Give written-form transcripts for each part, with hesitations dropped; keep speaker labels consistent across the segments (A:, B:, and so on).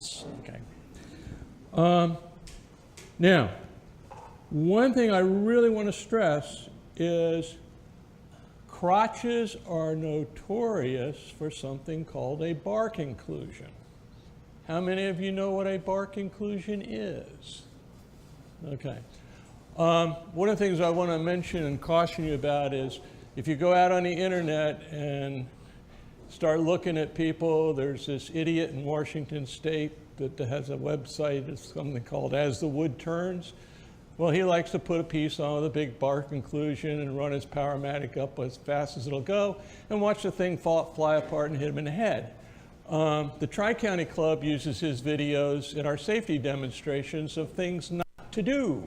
A: Okay. Now, one thing I really want to stress is crotches are notorious for something called a bark inclusion. How many of you know what a bark inclusion is? Okay. One of the things I want to mention and caution you about is if you go out on the internet and start looking at people, there's this idiot in Washington State that has a website, it's something called As the Wood Turns. Well, he likes to put a piece on with a big bark inclusion and run his Powermatic up as fast as it'll go and watch the thing fly apart and hit him in the head. The Tri-County Club uses his videos in our safety demonstrations of things not to do.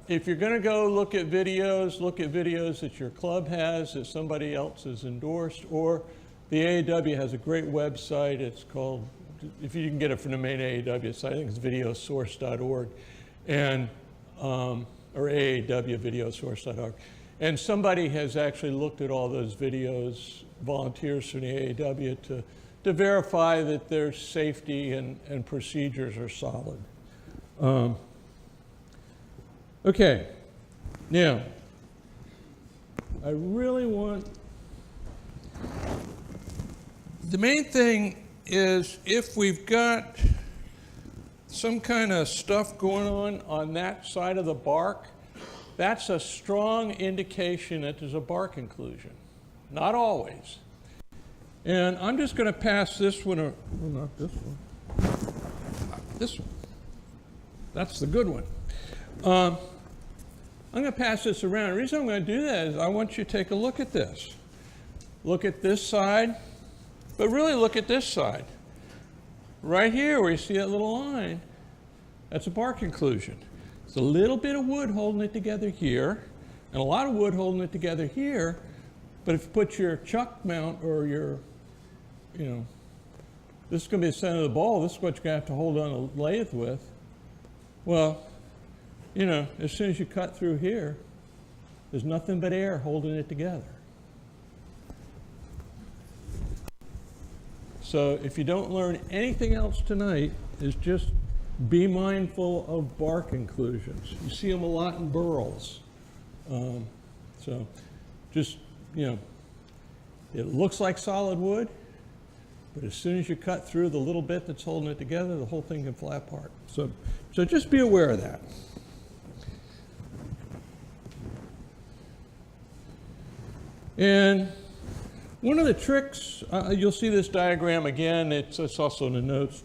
A: If you're going to go look at videos that your club has, that somebody else has endorsed, or the AAW has a great website. It's called, if you can get it from the main AAW site, I think it's videosource.org, and or AAWvideosource.org. And somebody has actually looked at all those videos, volunteers from the AAW, to verify that their safety and procedures are solid. Okay, now, I really want, the main thing is if we've got some kind of stuff going on that side of the bark, that's a strong indication that there's a bark inclusion. Not always. And I'm just going to pass this one, well, not this one, this one. That's the good one. I'm going to pass this around. The reason I'm going to do that is I want you to take a look at this. Look at this side, but really look at this side. Right here where you see that little line, that's a bark inclusion. It's a little bit of wood holding it together here, and a lot of wood holding it together here, but if you put your chuck mount or your, this is going to be the center of the ball, this is what you're going to have to hold on a lathe with. Well, as soon as you cut through here, there's nothing but air holding it together. So if you don't learn anything else tonight, is just be mindful of bark inclusions. You see them a lot in burls. So just, it looks like solid wood, but as soon as you cut through the little bit that's holding it together, the whole thing can fly apart. So just be aware of that. And one of the tricks, you'll see this diagram again, it's also in the notes.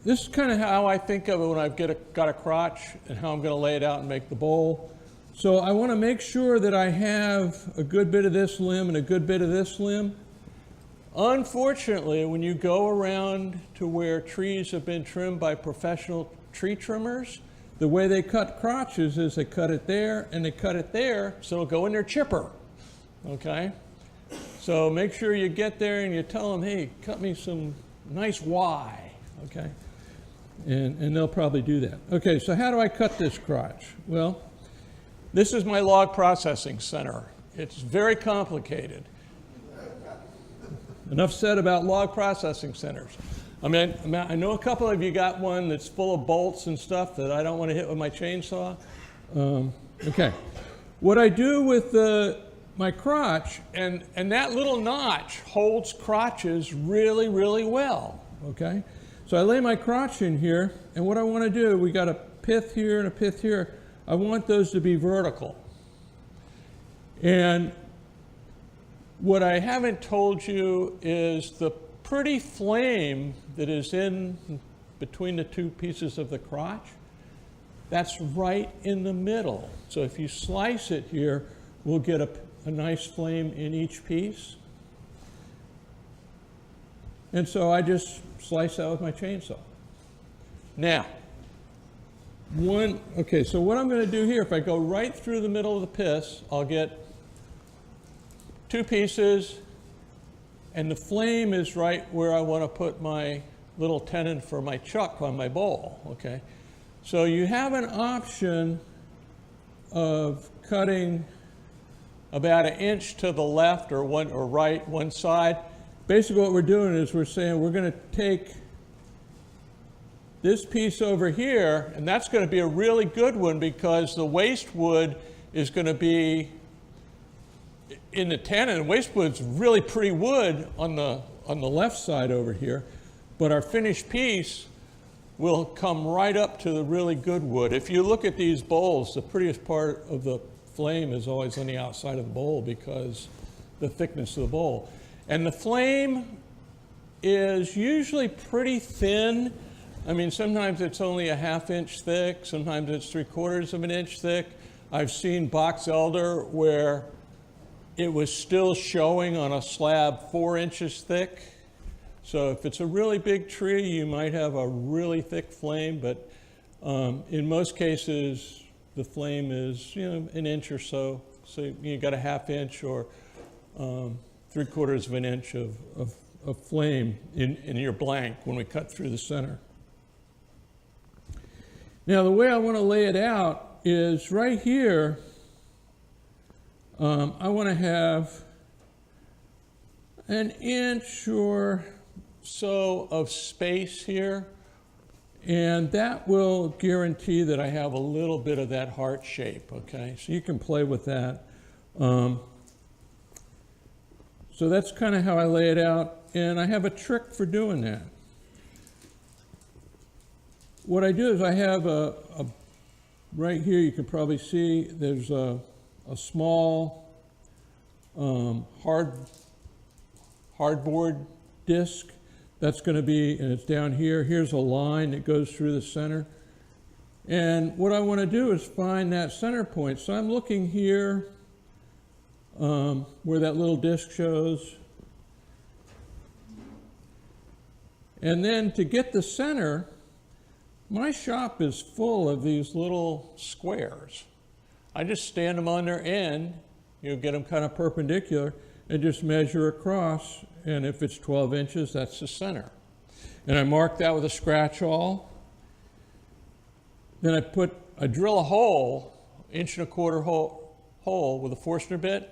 A: This is kind of how I think of it when I've got a crotch and how I'm going to lay it out and make the bowl. So I want to make sure that I have a good bit of this limb and a good bit of this limb. Unfortunately, when you go around to where trees have been trimmed by professional tree trimmers, the way they cut crotches is they cut it there and they cut it there, so it'll go in their chipper, okay? So make sure you get there and you tell them, hey, cut me some nice Y, okay? And they'll probably do that. Okay, so how do I cut this crotch? Well, this is my log processing center. It's very complicated. Enough said about log processing centers. I know a couple of you got one that's full of bolts and stuff that I don't want to hit with my chainsaw. Okay. What I do with my crotch, and that little notch holds crotches really, really well, okay? So I lay my crotch in here, and what I want to do, we got a pith here and a pith here. I want those to be vertical. And what I haven't told you is the pretty flame that is in between the two pieces of the crotch, that's right in the middle. So if you slice it here, we'll get a nice flame in each piece. And so I just slice that with my chainsaw. Now, okay, so what I'm going to do here, if I go right through the middle of the pith, I'll get two pieces, and the flame is right where I want to put my little tenon for my chuck on my bowl, okay? So you have an option of cutting about 1 inch to the left or right, one side. Basically what we're doing is we're saying we're going to take this piece over here, and that's going to be a really good one because the waste wood is going to be in the tenon. Waste wood's really pretty wood on the left side over here, but our finished piece will come right up to the really good wood. If you look at these bowls, the prettiest part of the flame is always on the outside of the bowl because the thickness of the bowl. And the flame is usually pretty thin. I mean, sometimes it's only a 1/2 inch thick, sometimes it's 3/4 of an inch thick. I've seen box elder where it was still showing on a slab 4 inches thick. So if it's a really big tree, you might have a really thick flame, but in most cases, the flame is, 1 inch or so. So you got a 1/2 inch or 3/4 of an inch of flame in your blank when we cut through the center. Now the way I want to lay it out is right here, I want to have 1 inch or so of space here, and that will guarantee that I have a little bit of that heart shape, okay? So you can play with that. So that's kind of how I lay it out, and I have a trick for doing that. What I do is I have right here, you can probably see there's a small hardboard disc that's going to be, and it's down here. Here's a line that goes through the center. And what I want to do is find that center point. So I'm looking here where that little disc shows. And then to get the center, my shop is full of these little squares. I just stand them on their end, get them kind of perpendicular, and just measure across, and if it's 12 inches, that's the center. And I mark that with a scratch awl. Then I drill a hole, 1.25 inch hole with a Forstner bit.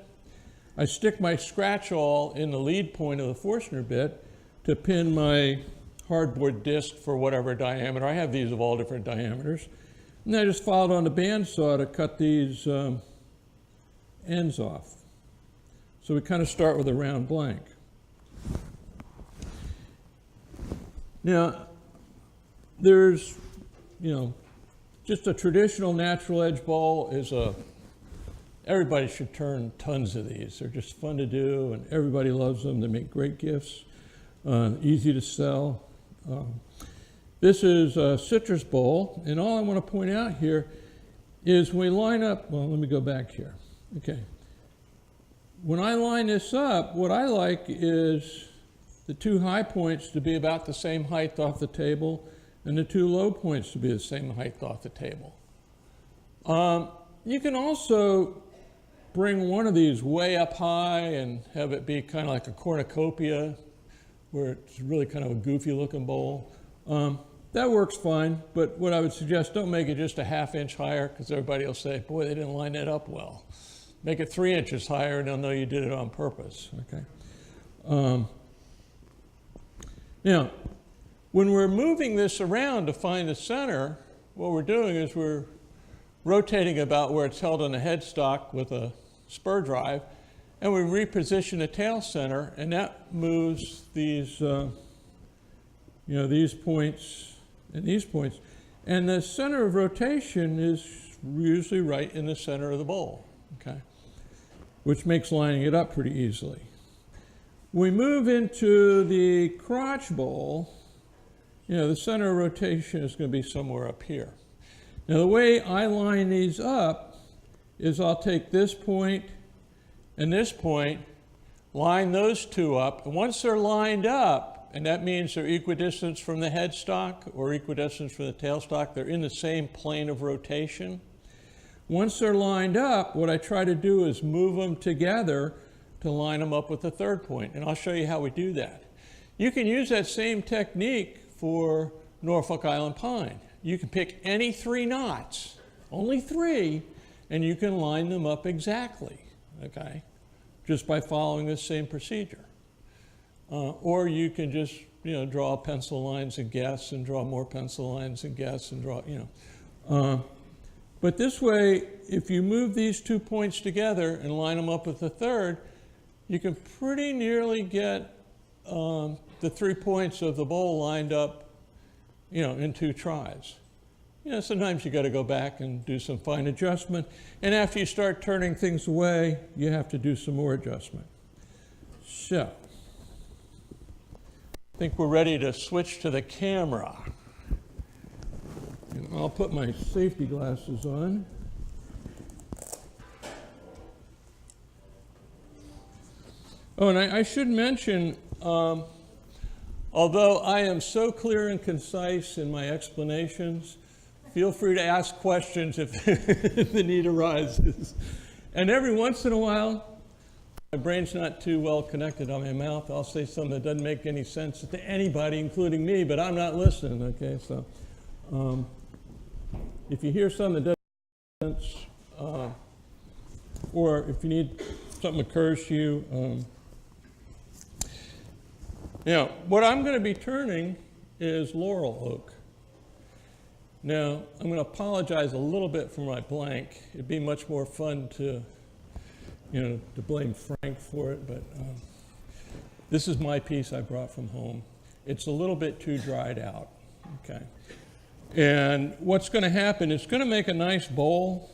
A: I stick my scratch awl in the lead point of the Forstner bit to pin my hardboard disc for whatever diameter. I have these of all different diameters. And then I just followed on the bandsaw to cut these ends off. So we kind of start with a round blank. Now, there's, just a traditional natural edge bowl is everybody should turn tons of these. They're just fun to do, and everybody loves them. They make great gifts, easy to sell. This is a citrus bowl, and all I want to point out here is when we line up, well, let me go back here. Okay. When I line this up, what I like is the 2 high points to be about the same height off the table and the 2 low points to be the same height off the table. You can also bring one of these way up high and have it be kind of like a cornucopia, where it's really kind of a goofy looking bowl. That works fine, but what I would suggest, don't make it just a 1/2 inch higher, because everybody will say, boy, they didn't line that up well. Make it 3 inches higher and they'll know you did it on purpose, okay? Now, when we're moving this around to find the center, what we're doing is we're rotating about where it's held on the headstock with a spur drive, and we reposition the tail center, and that moves these, these points and these points. And the center of rotation is usually right in the center of the bowl, okay? Which makes lining it up pretty easily. We move into the crotch bowl, the center of rotation is going to be somewhere up here. Now the way I line these up is I'll take this point and this point, line those 2 up, and once they're lined up, and that means they're equidistant from the headstock or equidistant from the tailstock, they're in the same plane of rotation. Once they're lined up, what I try to do is move them together to line them up with the 3rd point, and I'll show you how we do that. You can use that same technique for Norfolk Island pine. You can pick any 3 knots, only 3, and you can line them up exactly, okay, just by following this same procedure. Or you can just, draw pencil lines and guess, and draw more pencil lines and guess, and draw, But this way, if you move these 2 points together and line them up with the third, you can pretty nearly get the 3 points of the bowl lined up, in 2 tries. Sometimes you got to go back and do some fine adjustment. And after you start turning things away, you have to do some more adjustment. So, I think we're ready to switch to the camera. And I'll put my safety glasses on. Oh, and I should mention, although I am so clear and concise in my explanations, feel free to ask questions if the need arises. And every once in a while, my brain's not too well connected on my mouth. I'll say something that doesn't make any sense to anybody, including me, but I'm not listening, okay? So if you hear something that doesn't make sense, or if you need something occurs to you, what I'm going to be turning is laurel oak. Now, I'm going to apologize a little bit for my blank. It'd be much more fun to blame Frank for it, but this is my piece I brought from home. It's a little bit too dried out, okay? And what's going to happen, it's going to make a nice bowl,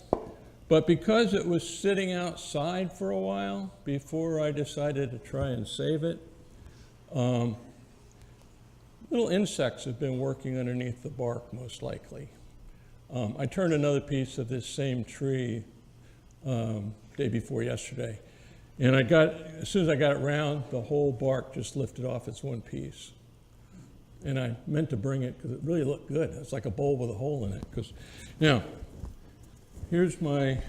A: but because it was sitting outside for a while before I decided to try and save it, little insects have been working underneath the bark, most likely. I turned another piece of this same tree day before yesterday, and as soon as I got it round, the whole bark just lifted off its one piece. And I meant to bring it because it really looked good. It's like a bowl with a hole in it. Now, here's my,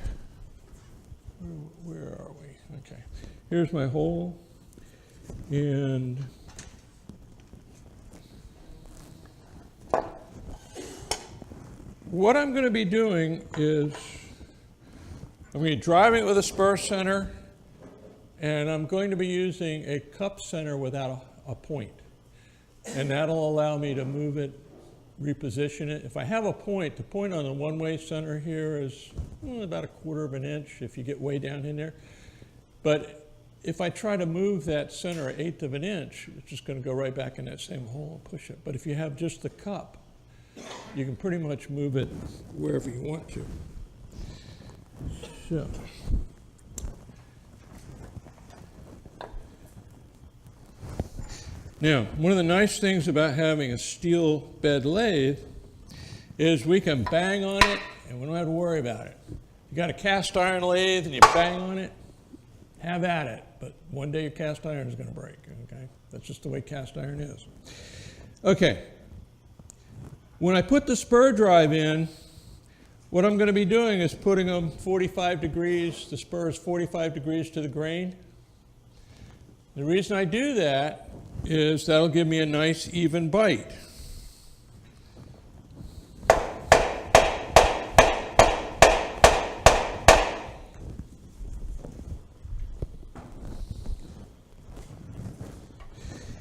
A: where are we? Okay, here's my hole, and what I'm going to be doing is I'm going to be driving it with a spur center, and I'm going to be using a cup center without a point. And that'll allow me to move it, reposition it. If I have a point, the point on the one-way center here is about 1/4 of an inch if you get way down in there. But if I try to move that center 1/8 of an inch, it's just going to go right back in that same hole and push it. But if you have just the cup, you can pretty much move it wherever you want to. So, now, one of the nice things about having a steel bed lathe is we can bang on it and we don't have to worry about it. You got a cast iron lathe and you bang on it, have at it. But one day your cast iron is going to break, okay? That's just the way cast iron is. Okay. When I put the spur drive in, what I'm going to be doing is putting them 45 degrees, the spurs 45 degrees to the grain. The reason I do that is that'll give me a nice even bite.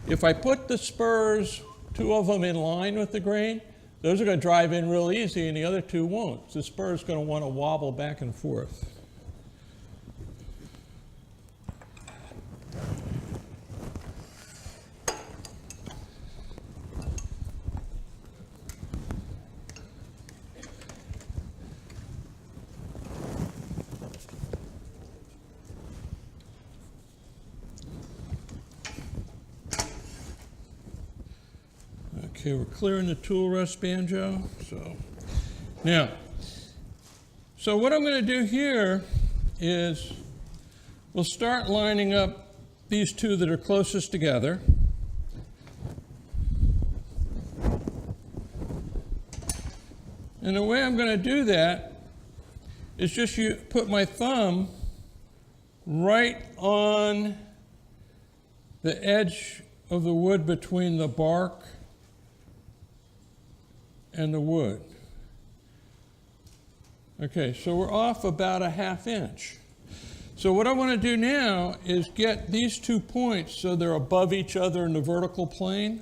A: If I put the spurs, 2 of them in line with the grain, those are going to drive in real easy and the other 2 won't. The spur is going to want to wobble back and forth. Okay, we're clearing the tool rest banjo. So what I'm going to do here is we'll start lining up these 2 that are closest together. And the way I'm going to do that is just put my thumb right on the edge of the wood between the bark and the wood. Okay, so we're off about a 1/2 inch. So what I want to do now is get these 2 points so they're above each other in the vertical plane.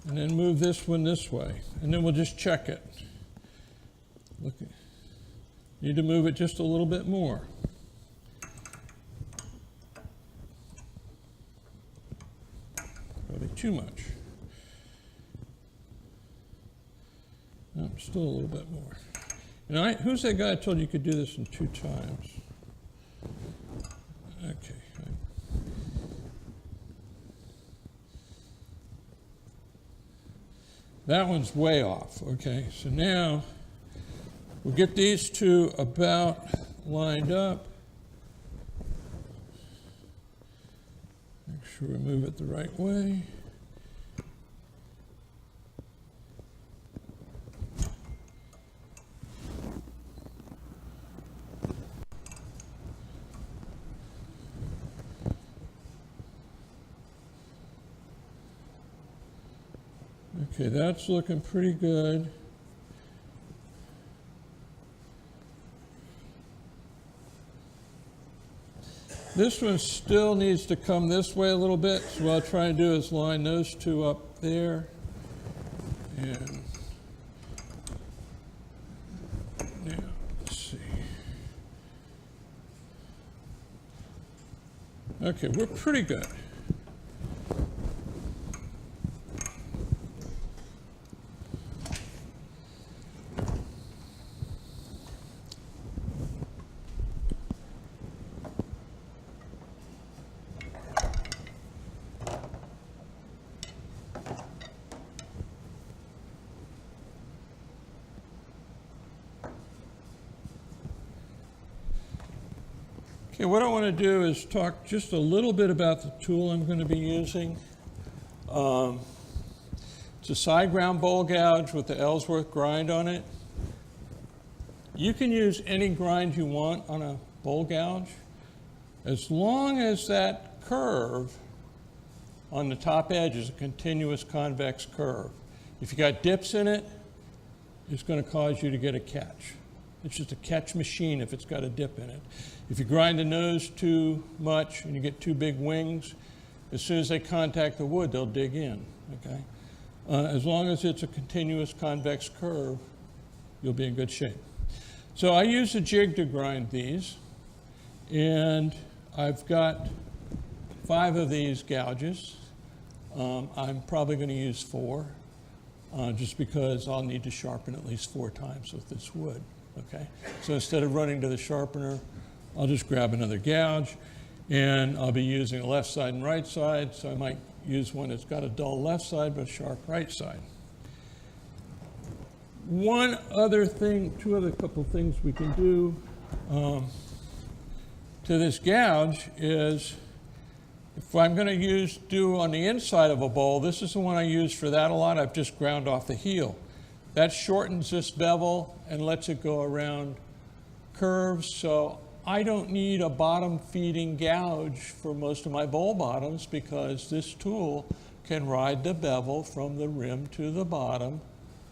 A: And then move this one this way. And then we'll just check it. Look, need to move it just a little bit more. Probably too much. No, still a little bit more. And who's that guy that told you could do this in 2 times? Okay. That one's way off. Okay, so now we'll get these 2 about lined up. Make sure we move it the right way. Okay, that's looking pretty good. This one still needs to come this way a little bit, so what I'll try and do is line those 2 up there. And now, let's see. Okay, we're pretty good. Okay, what I want to do is talk just a little bit about the tool I'm going to be using. It's a side ground bowl gouge with the Ellsworth grind on it. You can use any grind you want on a bowl gouge, as long as that curve on the top edge is a continuous convex curve. If you got dips in it, it's going to cause you to get a catch. It's just a catch machine if it's got a dip in it. If you grind the nose too much and you get 2 big wings, as soon as they contact the wood, they'll dig in, okay? As long as it's a continuous convex curve, you'll be in good shape. So I use a jig to grind these, and I've got 5 of these gouges. I'm probably going to use 4, just because I'll need to sharpen at least 4 times with this wood. Okay, so instead of running to the sharpener, I'll just grab another gouge, and I'll be using a left side and right side, so I might use one that's got a dull left side but a sharp right side. One other thing, 2 other couple things we can do to this gouge is, if I'm going to do on the inside of a bowl, this is the one I use for that a lot. I've just ground off the heel. That shortens this bevel and lets it go around curves, so I don't need a bottom feeding gouge for most of my bowl bottoms, because this tool can ride the bevel from the rim to the bottom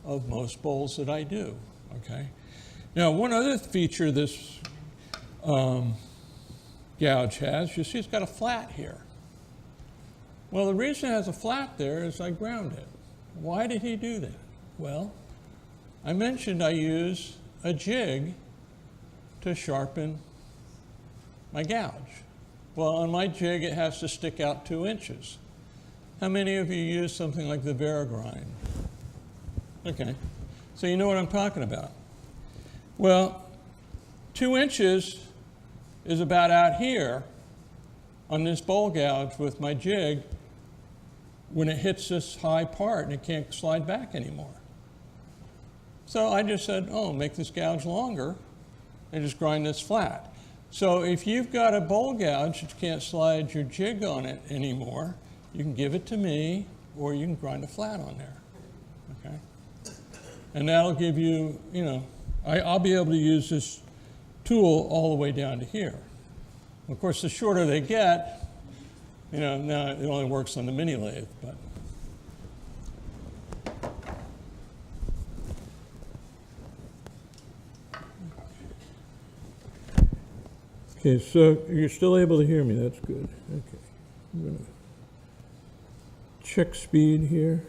A: of most bowls that I do, okay? Now, one other feature this gouge has, you see it's got a flat here. Well, the reason it has a flat there is I ground it. Why did he do that? Well, I mentioned I use a jig to sharpen my gouge. Well, on my jig, it has to stick out 2 inches. How many of you use something like the Varigrind? Okay, so you know what I'm talking about. Well, 2 inches is about out here on this bowl gouge with my jig when it hits this high part and it can't slide back anymore. So I just said, oh, make this gouge longer and just grind this flat. So if you've got a bowl gouge that you can't slide your jig on it anymore, you can give it to me, or you can grind a flat on there, okay? And that'll give you, you know, I'll be able to use this tool all the way down to here. Of course, the shorter they get, you know, now it only works on the mini lathe, but. Okay, so you're still able to hear me, that's good. Okay, I'm gonna check speed here.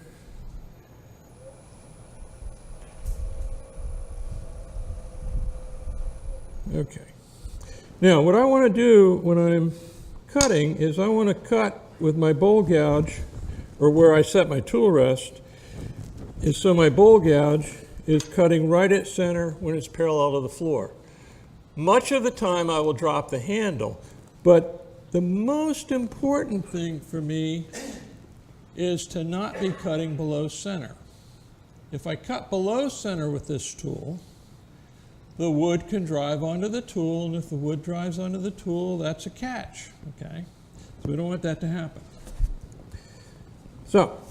A: Okay. Now, what I want to do when I'm cutting is I want to cut with my bowl gouge, or where I set my tool rest, is so my bowl gouge is cutting right at center when it's parallel to the floor. Much of the time I will drop the handle, but the most important thing for me is to not be cutting below center. If I cut below center with this tool, the wood can drive onto the tool, and if the wood drives onto the tool, that's a catch, okay? So we don't want that to happen. So,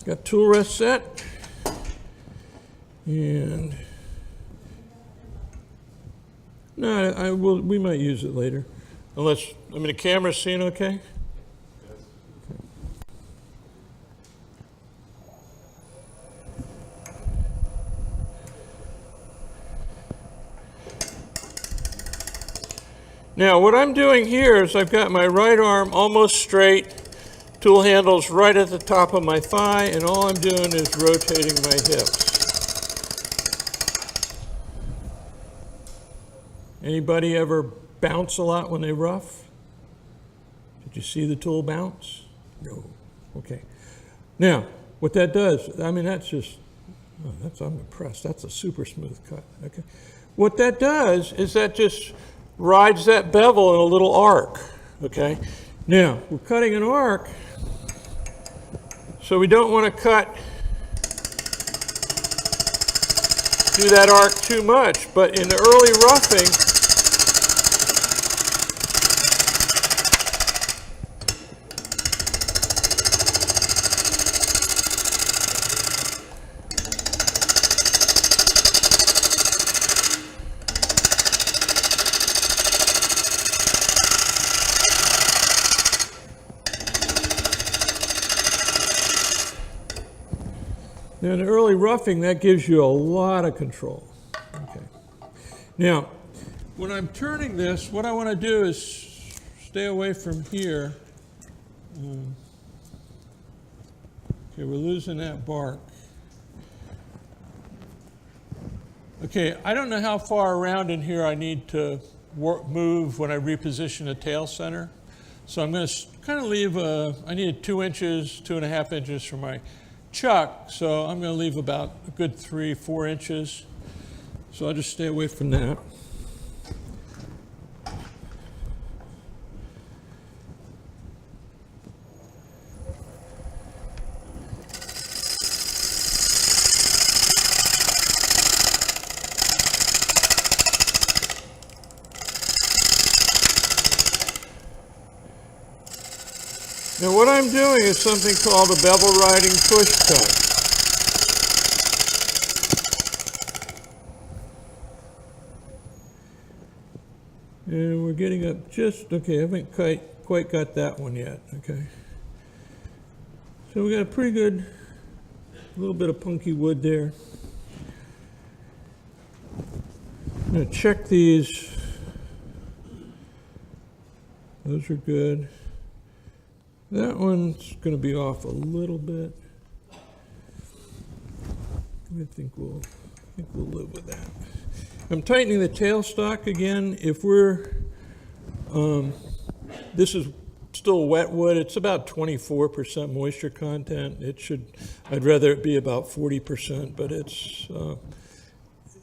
A: got tool rest set, and no, we might use it later. Unless, I mean, the camera's seeing okay? Now, what I'm doing here is I've got my right arm almost straight, tool handle's right at the top of my thigh, and all I'm doing is rotating my hips. Anybody ever bounce a lot when they rough? Did you see the tool bounce? No. Okay. Now, what that does, I mean, that's just, I'm impressed. That's a super smooth cut. Okay. What that does is that just rides that bevel in a little arc. Okay. Now, we're cutting an arc, so we don't want to do that arc too much, but in the early roughing, now, in the early roughing, that gives you a lot of control. Okay. Now, when I'm turning this, what I want to do is stay away from here. Okay, we're losing that bark. Okay, I don't know how far around in here I need to move when I reposition the tail center. So I'm going to kind of leave I need 2 inches, 2.5 inches for my chuck, so I'm going to leave about a good 3-4 inches. So I'll just stay away from that. Now what I'm doing is something called a bevel riding push cut. And we're getting up just, okay, I haven't quite got that one yet, okay. So we got a pretty good, little bit of punky wood there. I'm going to check these. Those are good. That one's going to be off a little bit. I think we'll live with that. I'm tightening the tailstock again. If we're, this is still wet wood. It's about 24% moisture content. I'd rather it be about 40%, but it's,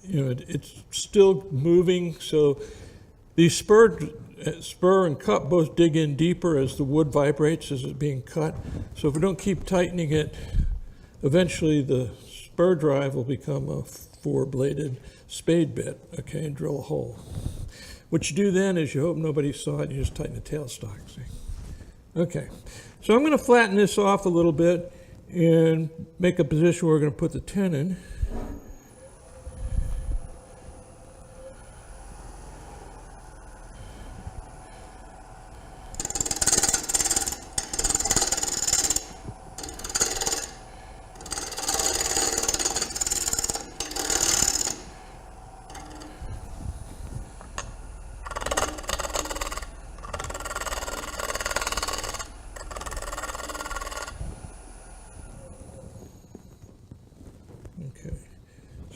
A: it's still moving. So these spur and cut both dig in deeper as the wood vibrates as it's being cut. So if we don't keep tightening it, eventually the spur drive will become a 4-bladed spade bit, okay, and drill a hole. What you do then is you hope nobody saw it, you just tighten the tailstock, see? Okay, so I'm going to flatten this off a little bit and make a position where we're going to put the tenon.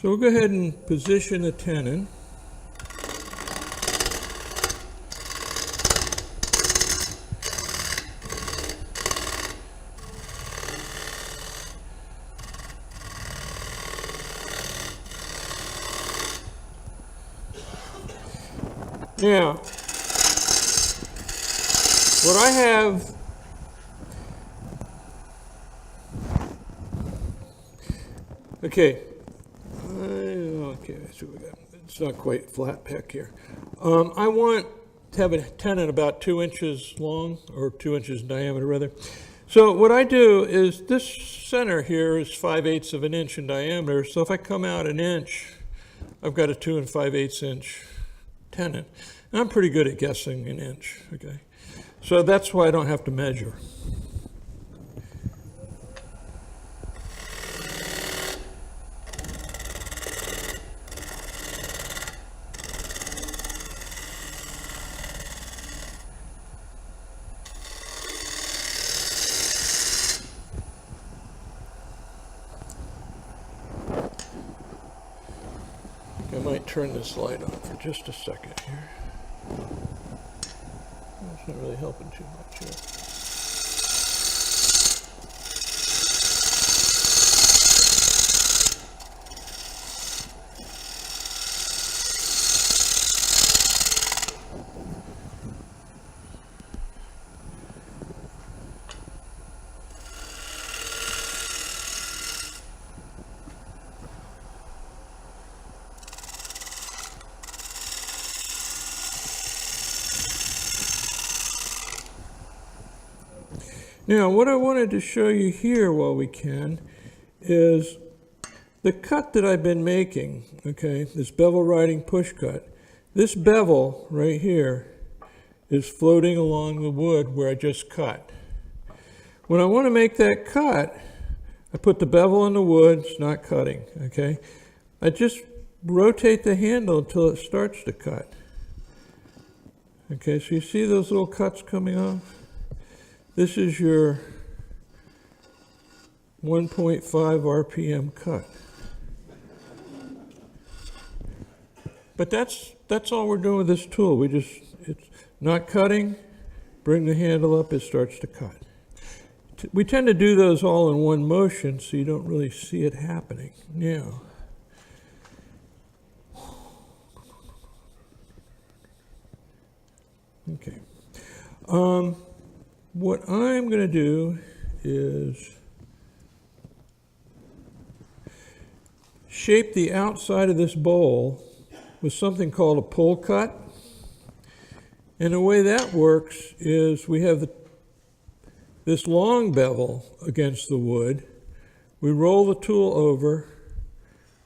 A: So we'll go ahead and position the tenon. Now, what I have, okay, so we got, it's not quite flat pack here. I want to have a tenon about 2 inches long, or 2 inches in diameter rather. So what I do is this center here is 5/8 of an inch in diameter. So if I come out an inch, I've got a 2 5/8 inch tenon. And I'm pretty good at guessing an inch, okay? So that's why I don't have to measure. I might turn this light on for just a second here. It's not really helping too much here. Now, what I wanted to show you here while we can is the cut that I've been making, okay, this bevel riding push cut. This bevel right here is floating along the wood where I just cut. When I want to make that cut, I put the bevel in the wood, it's not cutting, okay? I just rotate the handle until it starts to cut. Okay, so you see those little cuts coming off? This is your 1.5 RPM cut. But that's all we're doing with this tool. It's not cutting, bring the handle up, it starts to cut. We tend to do those all in one motion, so you don't really see it happening. Now, okay. What I'm going to do is shape the outside of this bowl with something called a pull cut. And the way that works is we have this long bevel against the wood. We roll the tool over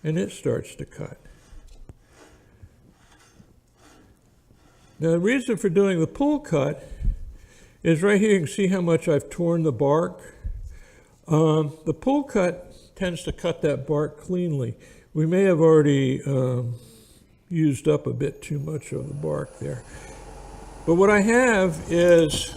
A: and it starts to cut. Now the reason for doing the pull cut is right here. You can see how much I've torn the bark. The pull cut tends to cut that bark cleanly. We may have already used up a bit too much of the bark there. But what I have is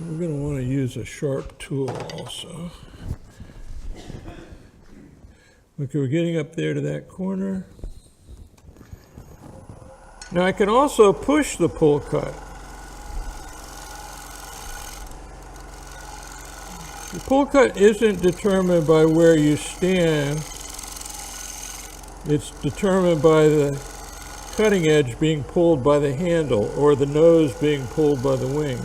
A: we're going to want to use a sharp tool also. Okay, we're getting up there to that corner. Now I can also push the pull cut. The pull cut isn't determined by where you stand. It's determined by the cutting edge being pulled by the handle or the nose being pulled by the wing.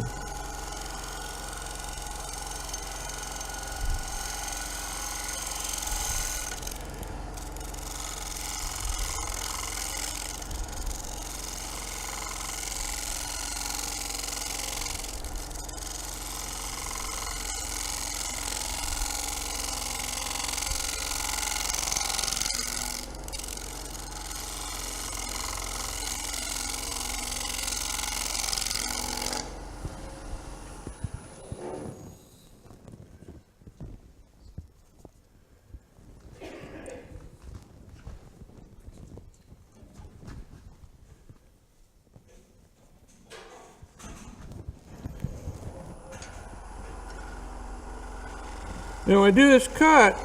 A: Now when I do this cut,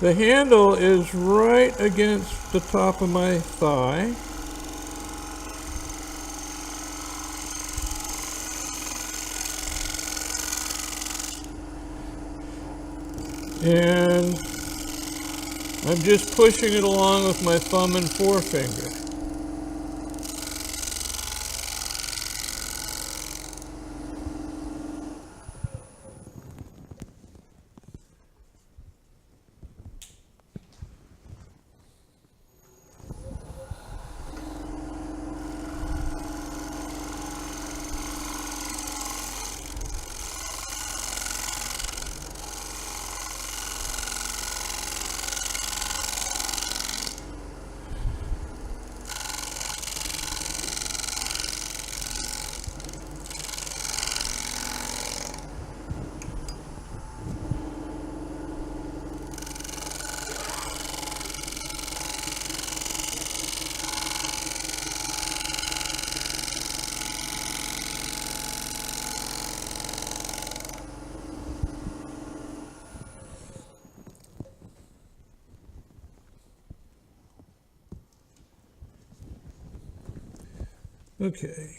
A: the handle is right against the top of my thigh. And I'm just pushing it along with my thumb and forefinger. Okay.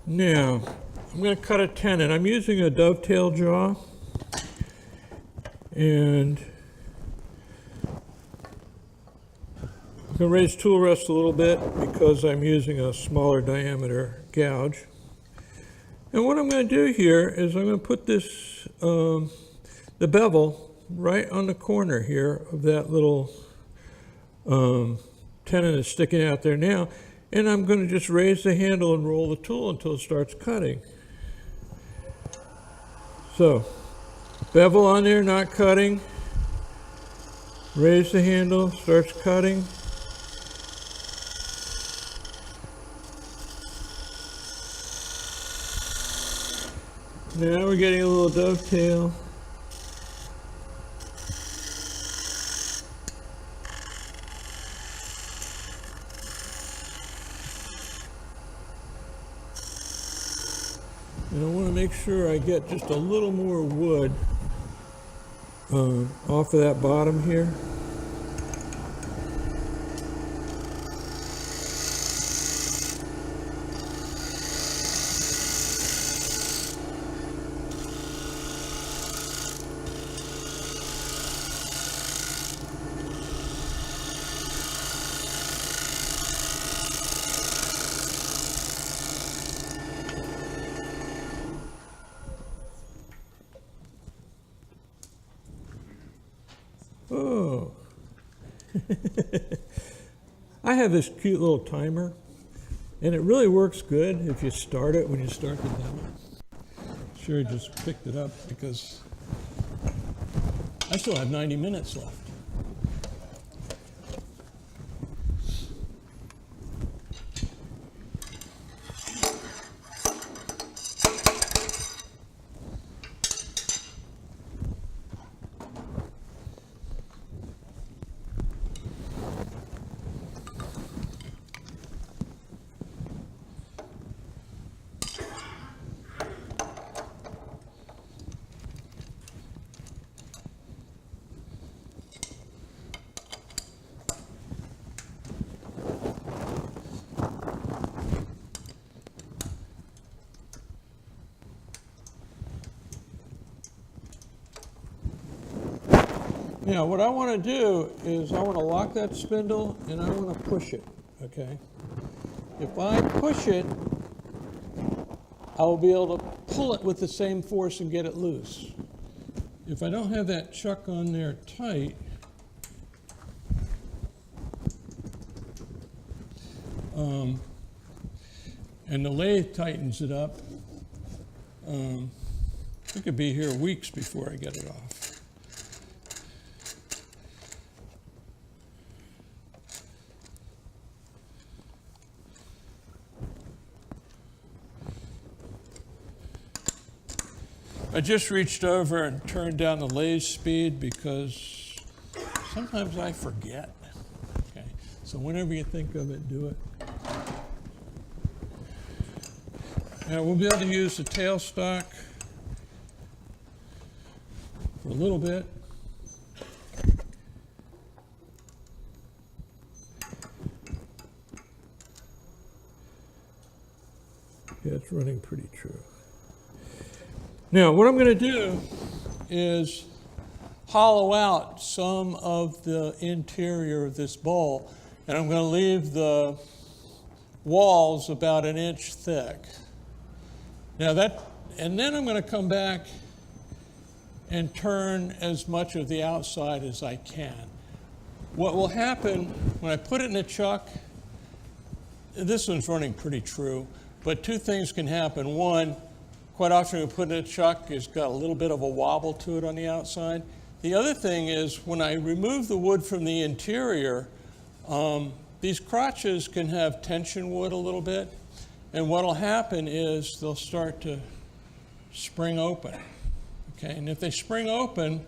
A: Now, I'm going to cut a tenon. I'm using a dovetail jaw, and I'm going to raise tool rest a little bit because I'm using a smaller diameter gouge. And what I'm going to do here is I'm going to put this, the bevel right on the corner here of that little tenon that's sticking out there now. And I'm going to just raise the handle and roll the tool until it starts cutting. So, bevel on there, not cutting. Raise the handle, starts cutting. Now we're getting a little dovetail. And I want to make sure I get just a little more wood off of that bottom here. Oh, I have this cute little timer, and it really works good if you start it when you start the demo. Sure, I just picked it up because I still have 90 minutes left. Now, what I want to do is I want to lock that spindle and I want to push it, okay? If I push it, I will be able to pull it with the same force and get it loose. If I don't have that chuck on there tight, and the lathe tightens it up, I could be here weeks before I get it off. I just reached over and turned down the lathe speed because sometimes I forget. Okay, so whenever you think of it, do it. Now we'll be able to use the tailstock for a little bit. Yeah, it's running pretty true. Now, what I'm going to do is hollow out some of the interior of this bowl, and I'm going to leave the walls about 1 inch thick. Now and then I'm going to come back and turn as much of the outside as I can. What will happen when I put it in a chuck, this one's running pretty true, but two things can happen. One, quite often when we put it in a chuck, it's got a little bit of a wobble to it on the outside. The other thing is when I remove the wood from the interior, these crotches can have tension wood a little bit, and what will happen is they'll start to spring open. Okay, and if they spring open,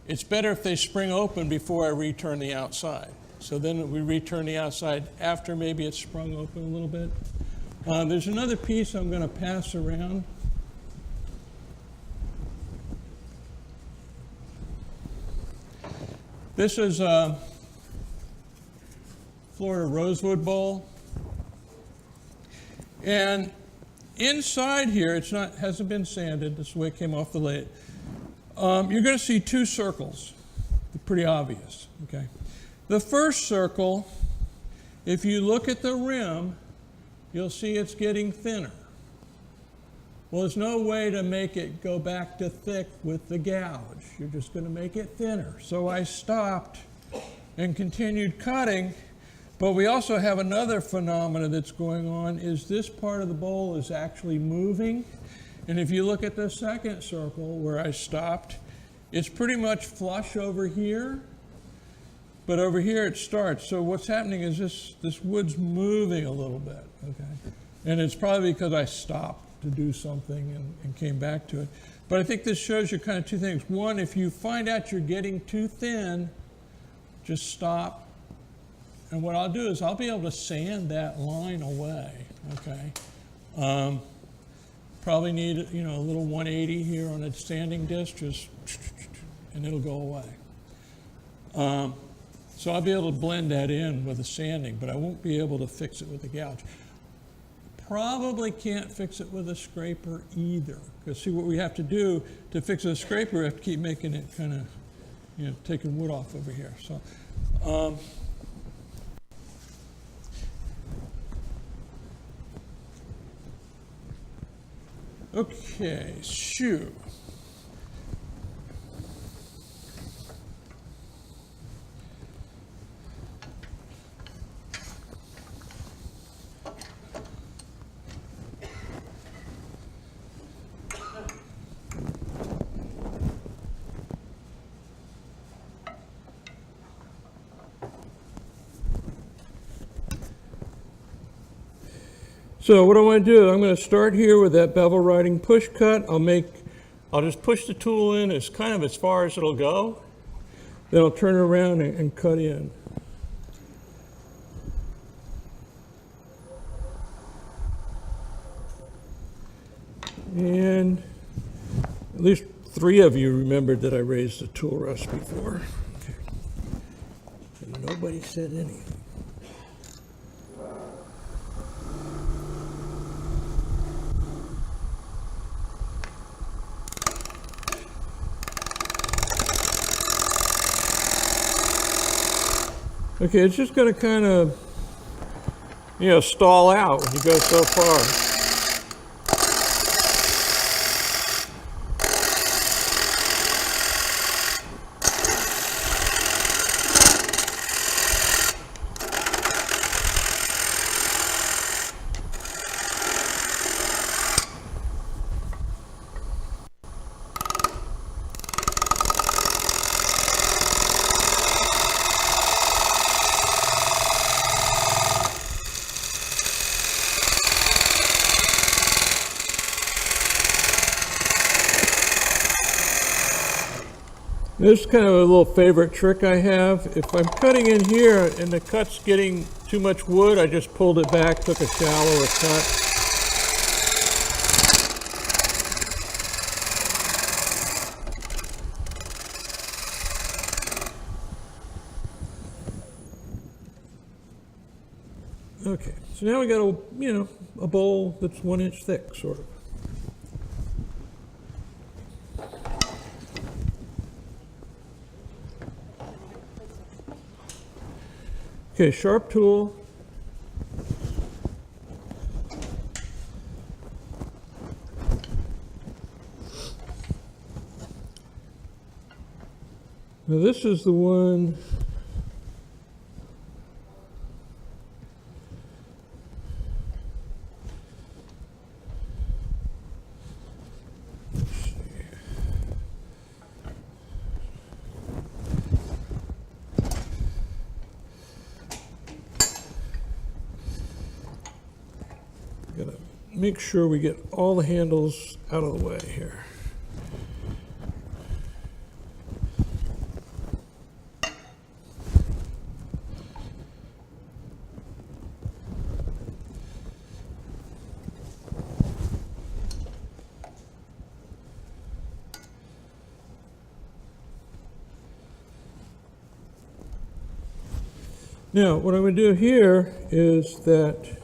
A: it's better if they spring open before I return the outside. So then we return the outside after maybe it's sprung open a little bit. There's another piece I'm going to pass around. This is a Florida rosewood bowl. And inside here, hasn't been sanded. This is the way it came off the lathe. You're going to see two circles. They're pretty obvious. Okay. The first circle, if you look at the rim, you'll see it's getting thinner. Well, there's no way to make it go back to thick with the gouge. You're just going to make it thinner. So I stopped and continued cutting. But we also have another phenomena that's going on, is this part of the bowl is actually moving. And if you look at the second circle where I stopped, it's pretty much flush over here, but over here it starts. So what's happening is this wood's moving a little bit, okay? And it's probably because I stopped to do something and came back to it. But I think this shows you kind of two things. One, if you find out you're getting too thin, just stop. And what I'll do is I'll be able to sand that line away, okay? Probably need a little 180 here on a sanding disc, and it'll go away. So I'll be able to blend that in with the sanding, but I won't be able to fix it with the gouge. Probably can't fix it with a scraper either, because see what we have to do to fix a scraper, we have to keep making it kind of, taking wood off over here. So. Okay, shoe. So what I want to do, I'm going to start here with that bevel riding push cut. I'll just push the tool in as kind of as far as it'll go. Then I'll turn it around and cut in. And at least 3 of you remembered that I raised the tool rust before. Okay. And nobody said anything. Okay, it's just going to kind of, stall out when you go so far. This is kind of a little favorite trick I have. If I'm cutting in here and the cut's getting too much wood, I just pulled it back, took a shallower cut. Okay, so now we got a bowl that's 1 inch thick, sort of. Okay, sharp tool. Now this is the one. Gotta make sure we get all the handles out of the way here. Now, what I'm going to do here is that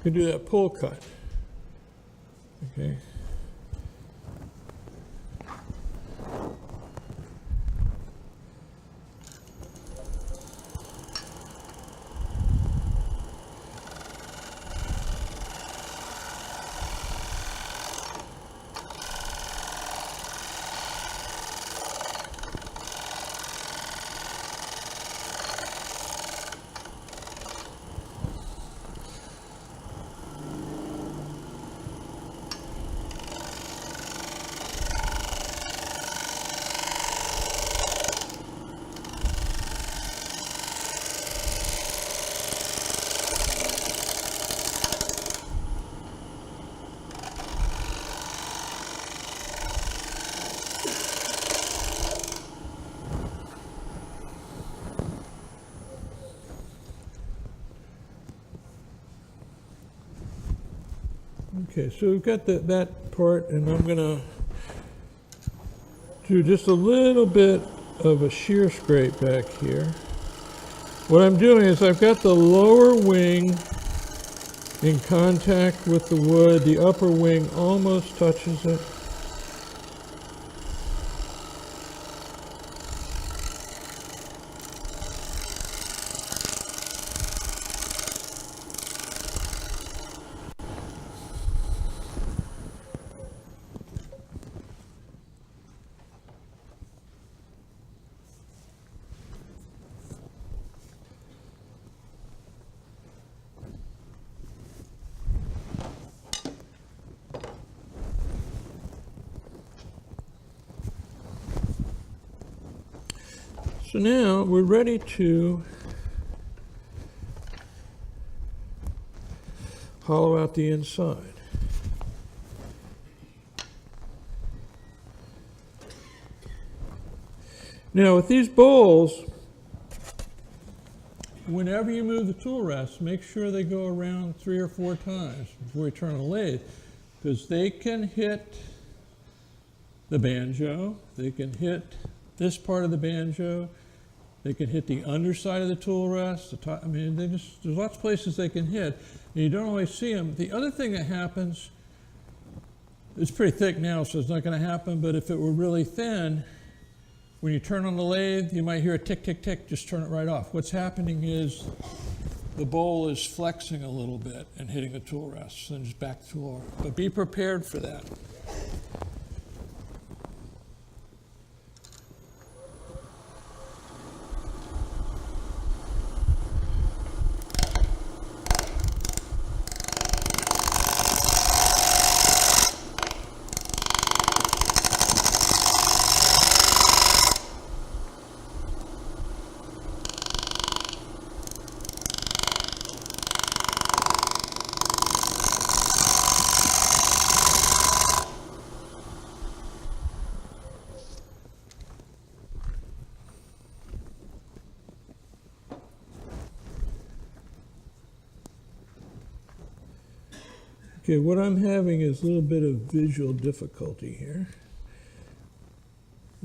A: we do that pull cut. Okay. Okay, so we've got that part, and I'm going to do just a little bit of a shear scrape back here. What I'm doing is I've got the lower wing in contact with the wood. The upper wing almost touches it. So now we're ready to hollow out the inside. Now with these bowls, whenever you move the tool rests, make sure they go around 3 or 4 times before you turn the lathe, because they can hit the banjo, they can hit this part of the banjo, they can hit the underside of the tool rest, the top, I mean, there's lots of places they can hit, and you don't always see them. The other thing that happens, it's pretty thick now, so it's not going to happen, but if it were really thin, when you turn on the lathe, you might hear a tick, tick, tick, just turn it right off. What's happening is the bowl is flexing a little bit and hitting the tool rest, and just back to lower. But be prepared for that. Okay, what I'm having is a little bit of visual difficulty here.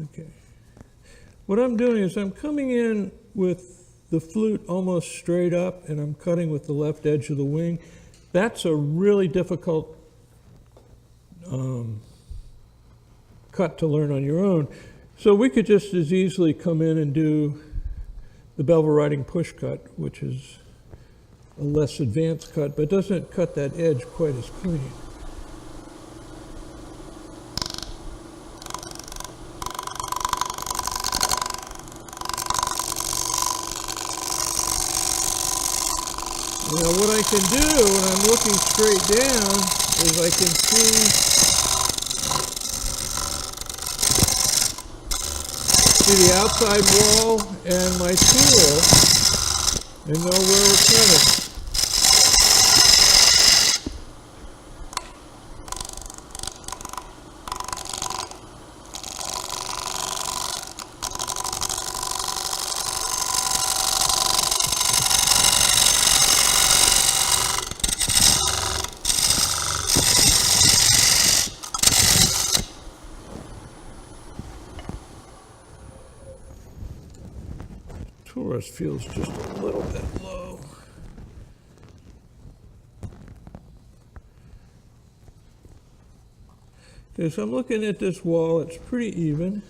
A: Okay. What I'm doing is I'm coming in with the flute almost straight up, and I'm cutting with the left edge of the wing. That's a really difficult cut to learn on your own. So we could just as easily come in and do the bevel riding push cut, which is a less advanced cut, but doesn't cut that edge quite as clean. Now what I can do when I'm looking straight down is I can see the outside wall and my tool and know where we're cutting. Taurus feels just a little bit low. Okay, so I'm looking at this wall. It's pretty even.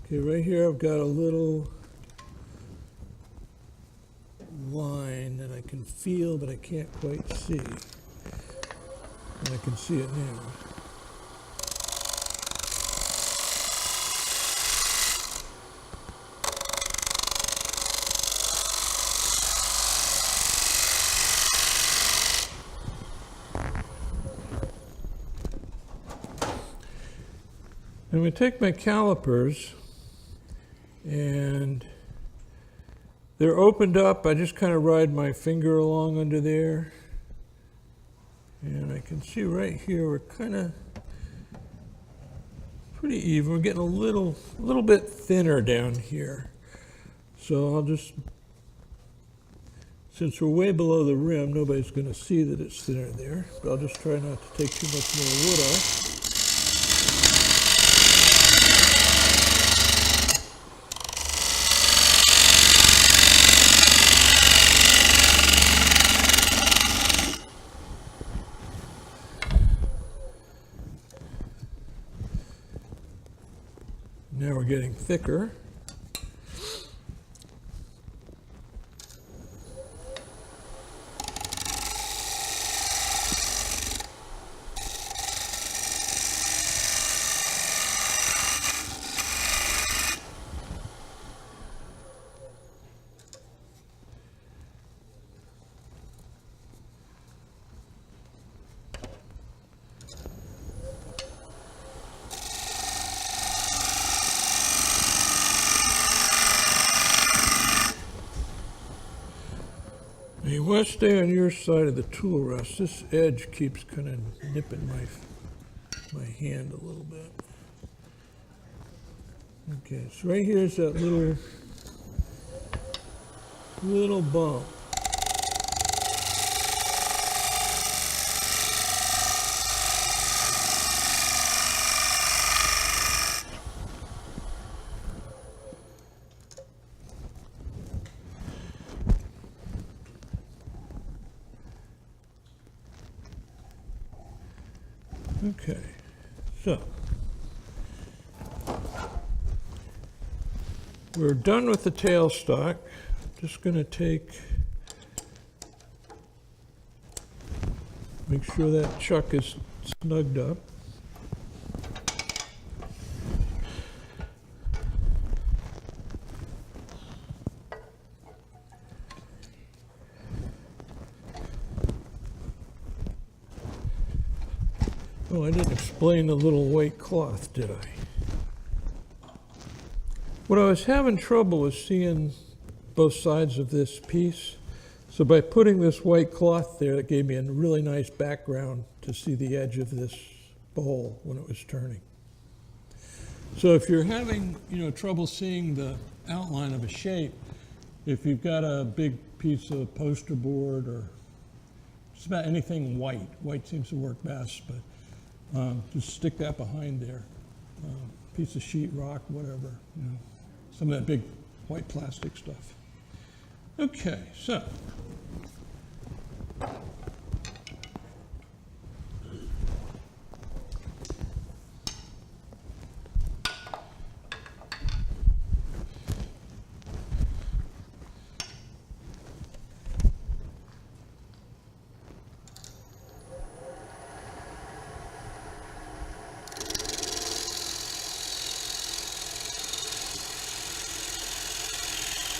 A: Okay, right here I've got a little line that I can feel, but I can't quite see. And I can see it now. I'm going to take my calipers, and they're opened up. I just kind of ride my finger along under there. And I can see right here we're kind of pretty even. We're getting a little bit thinner down here. So I'll just, since we're way below the rim, nobody's going to see that it's thinner there. But I'll just try not to take too much more wood off. Now we're getting thicker. You want to stay on your side of the tool rest. This edge keeps kind of nipping my hand a little bit. Okay, so right here is that little bump. Okay, so we're done with the tailstock. Just going to take Make sure that chuck is snugged up. Oh, I didn't explain the little white cloth, did I? What I was having trouble was seeing both sides of this piece. So by putting this white cloth there, it gave me a really nice background to see the edge of this bowl when it was turning. So if you're having, trouble seeing the outline of a shape, if you've got a big piece of poster board or just about anything white seems to work best, but just stick that behind there. Piece of sheet rock, whatever, some of that big white plastic stuff. Okay, so.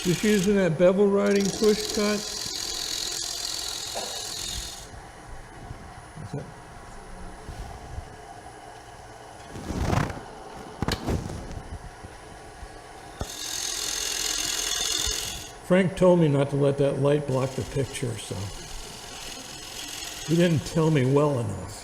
A: Just using that bevel riding push cut. What's that? Frank told me not to let that light block the picture, so he didn't tell me well enough.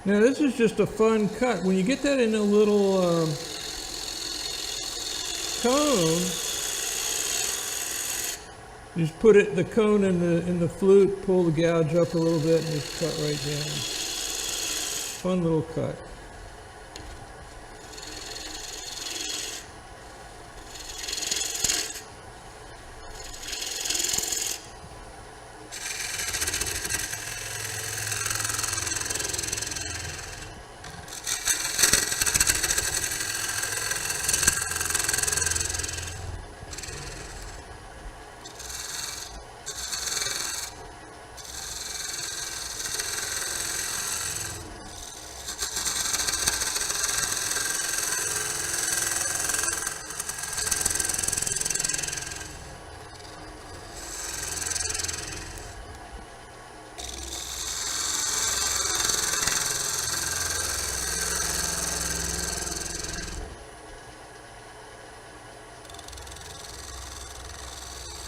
A: Now this is just a fun cut. When you get that in a little cone, you just put the cone in the flute, pull the gouge up a little bit, and just cut right down. Fun little cut.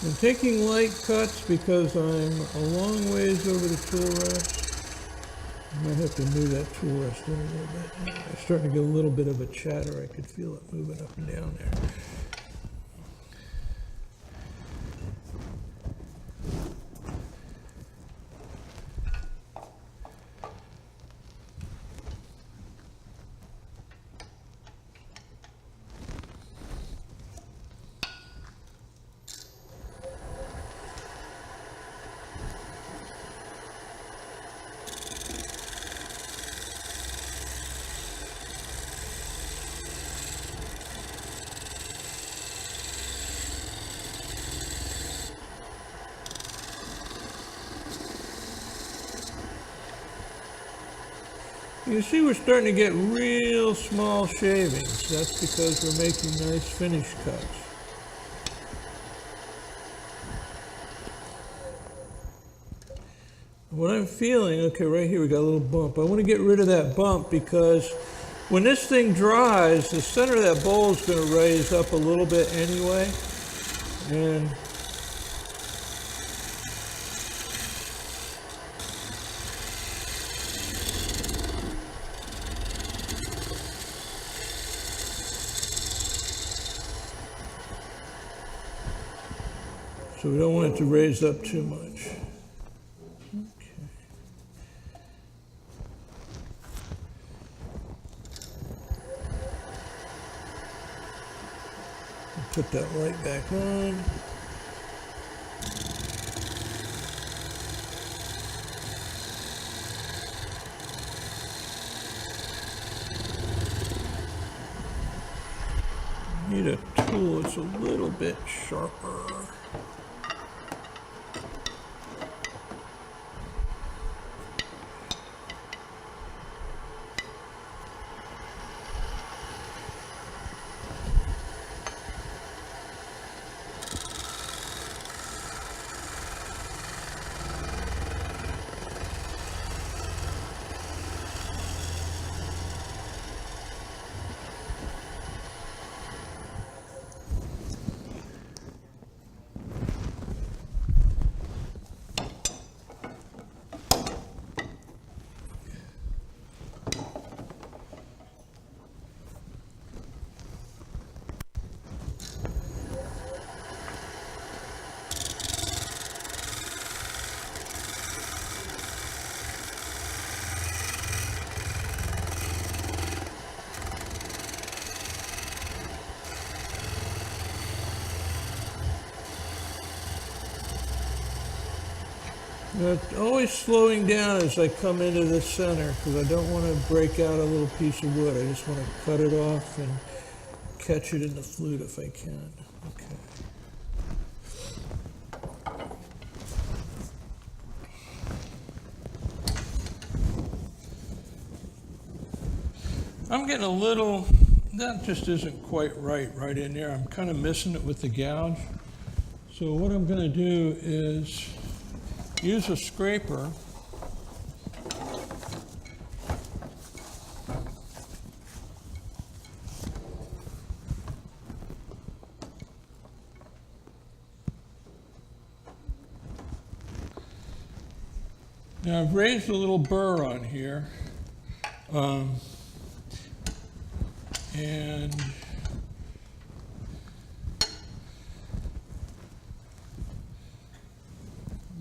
A: I'm taking light cuts because I'm a long ways over the tool rest. I might have to move that tool rest in a little bit. I'm starting to get a little bit of a chatter. I could feel it moving up and down there. You see we're starting to get real small shavings. That's because we're making nice finish cuts. What I'm feeling, okay, right here we got a little bump. I want to get rid of that bump because when this thing dries, the center of that bowl is going to raise up a little bit anyway. And so we don't want it to raise up too much. Okay. Put that light back on. need a tool that's a little bit sharper. Always slowing down as I come into the center because I don't want to break out a little piece of wood. I just want to cut it off and catch it in the flute if I can. Okay. I'm getting a little, that just isn't quite right in there. I'm kind of missing it with the gouge. So what I'm going to do is use a scraper now. I've raised a little burr on here, and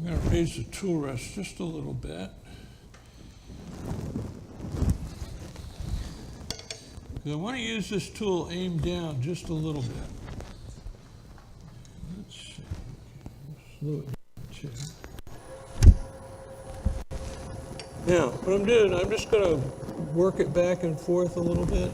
A: I'm going to raise the tool rest just a little bit. I want to use this tool aimed down just a little bit. Let's see. Slow it down too. Now, what I'm doing, I'm just going to work it back and forth a little bit.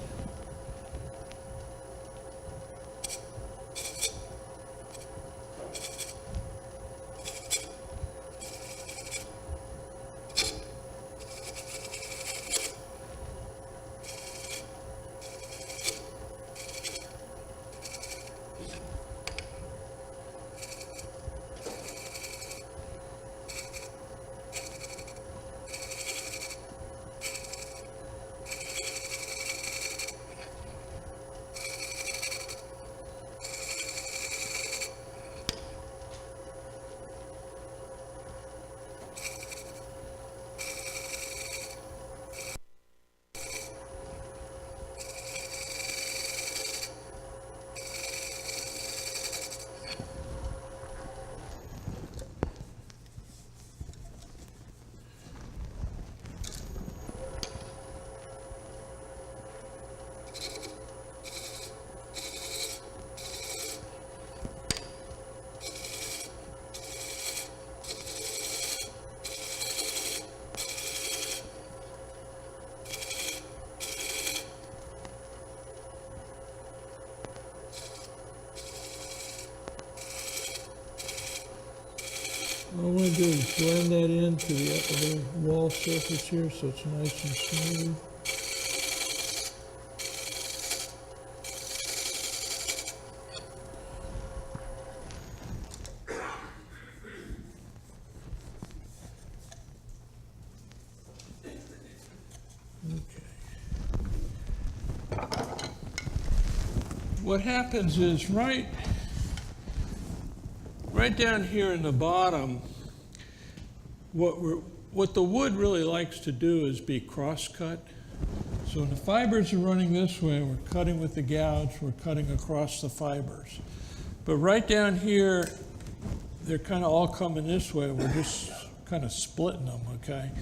A: All I want to do is blend that into the wall surface here so it's nice and smooth. Okay. What happens is right down here in the bottom, what the wood really likes to do is be cross-cut. So when the fibers are running this way, we're cutting with the gouge, we're cutting across the fibers. But right down here, they're kind of all coming this way, we're just kind of splitting them, okay?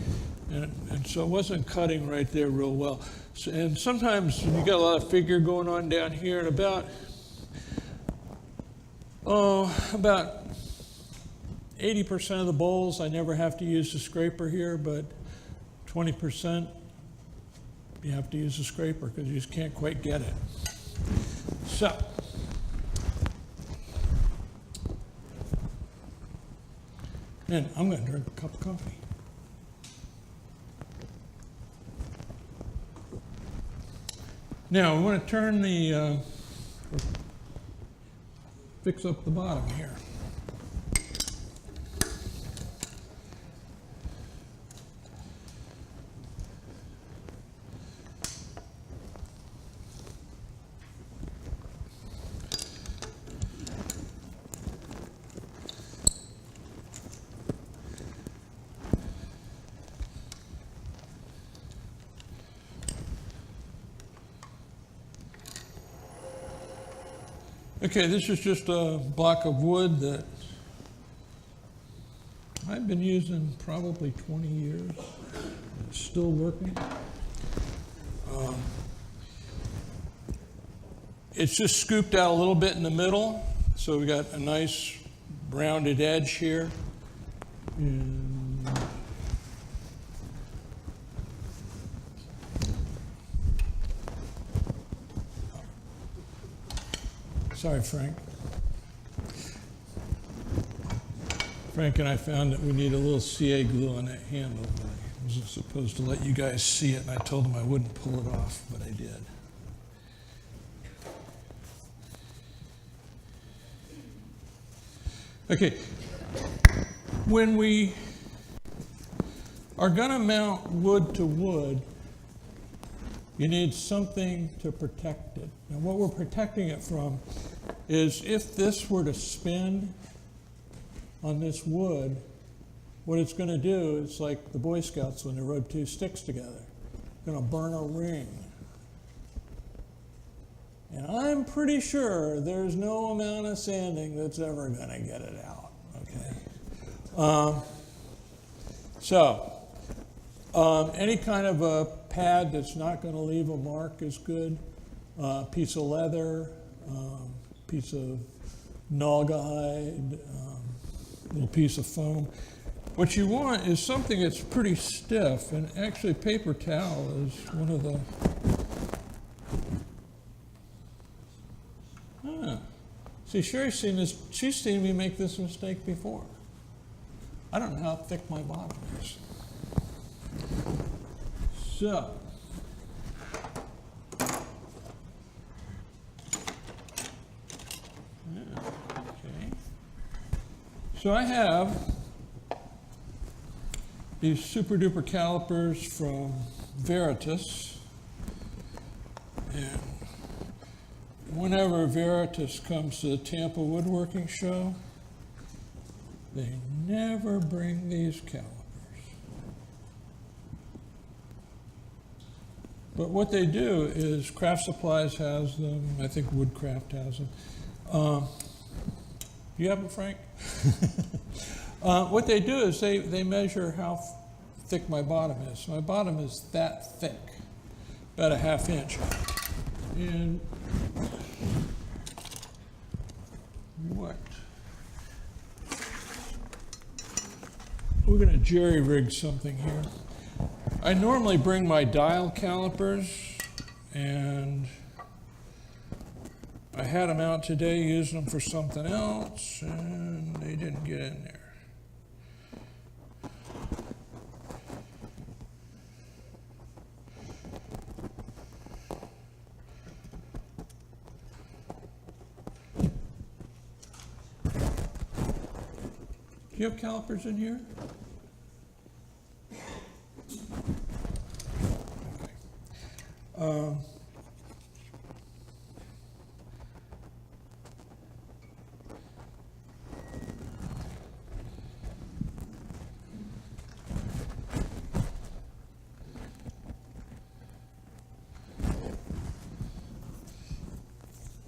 A: And so it wasn't cutting right there real well. So, and sometimes you got a lot of figure going on down here, and about 80% of the bowls, I never have to use the scraper here, but 20% you have to use the scraper because you just can't quite get it. So And I'm going to drink a cup of coffee. Now, we want to turn the, fix up the bottom here. Okay, this is just a block of wood that I've been using probably 20 years. It's still working. It's just scooped out a little bit in the middle, so we got a nice rounded edge here. And sorry, Frank. Frank and I found that we need a little CA glue on that handle. I wasn't supposed to let you guys see it, and I told him I wouldn't pull it off, but I did. Okay, when we are going to mount wood to wood, you need something to protect it. And what we're protecting it from is if this were to spin on this wood, what it's going to do is like the Boy Scouts when they rode two sticks together. It's going to burn a ring. And I'm pretty sure there's no amount of sanding that's ever going to get it out, okay? Any kind of a pad that's not going to leave a mark is good. Piece of leather, piece of naugahyde, little piece of foam. What you want is something that's pretty stiff, and actually paper towel is one of the... See, Sherry's seen this, she's seen me make this mistake before. I don't know how thick my bottom is. So, okay. So I have these super duper calipers from Veritas, and whenever Veritas comes to the Tampa Woodworking Show, they never bring these calipers. But what they do is Craft Supplies has them, I think Woodcraft has them. You have them, Frank? What they do is they measure how thick my bottom is. So my bottom is that thick, about a ½ inch. And what? We're going to jerry-rig something here. I normally bring my dial calipers, and I had them out today using them for something else, and they didn't get in there. Do you have calipers in here? Okay.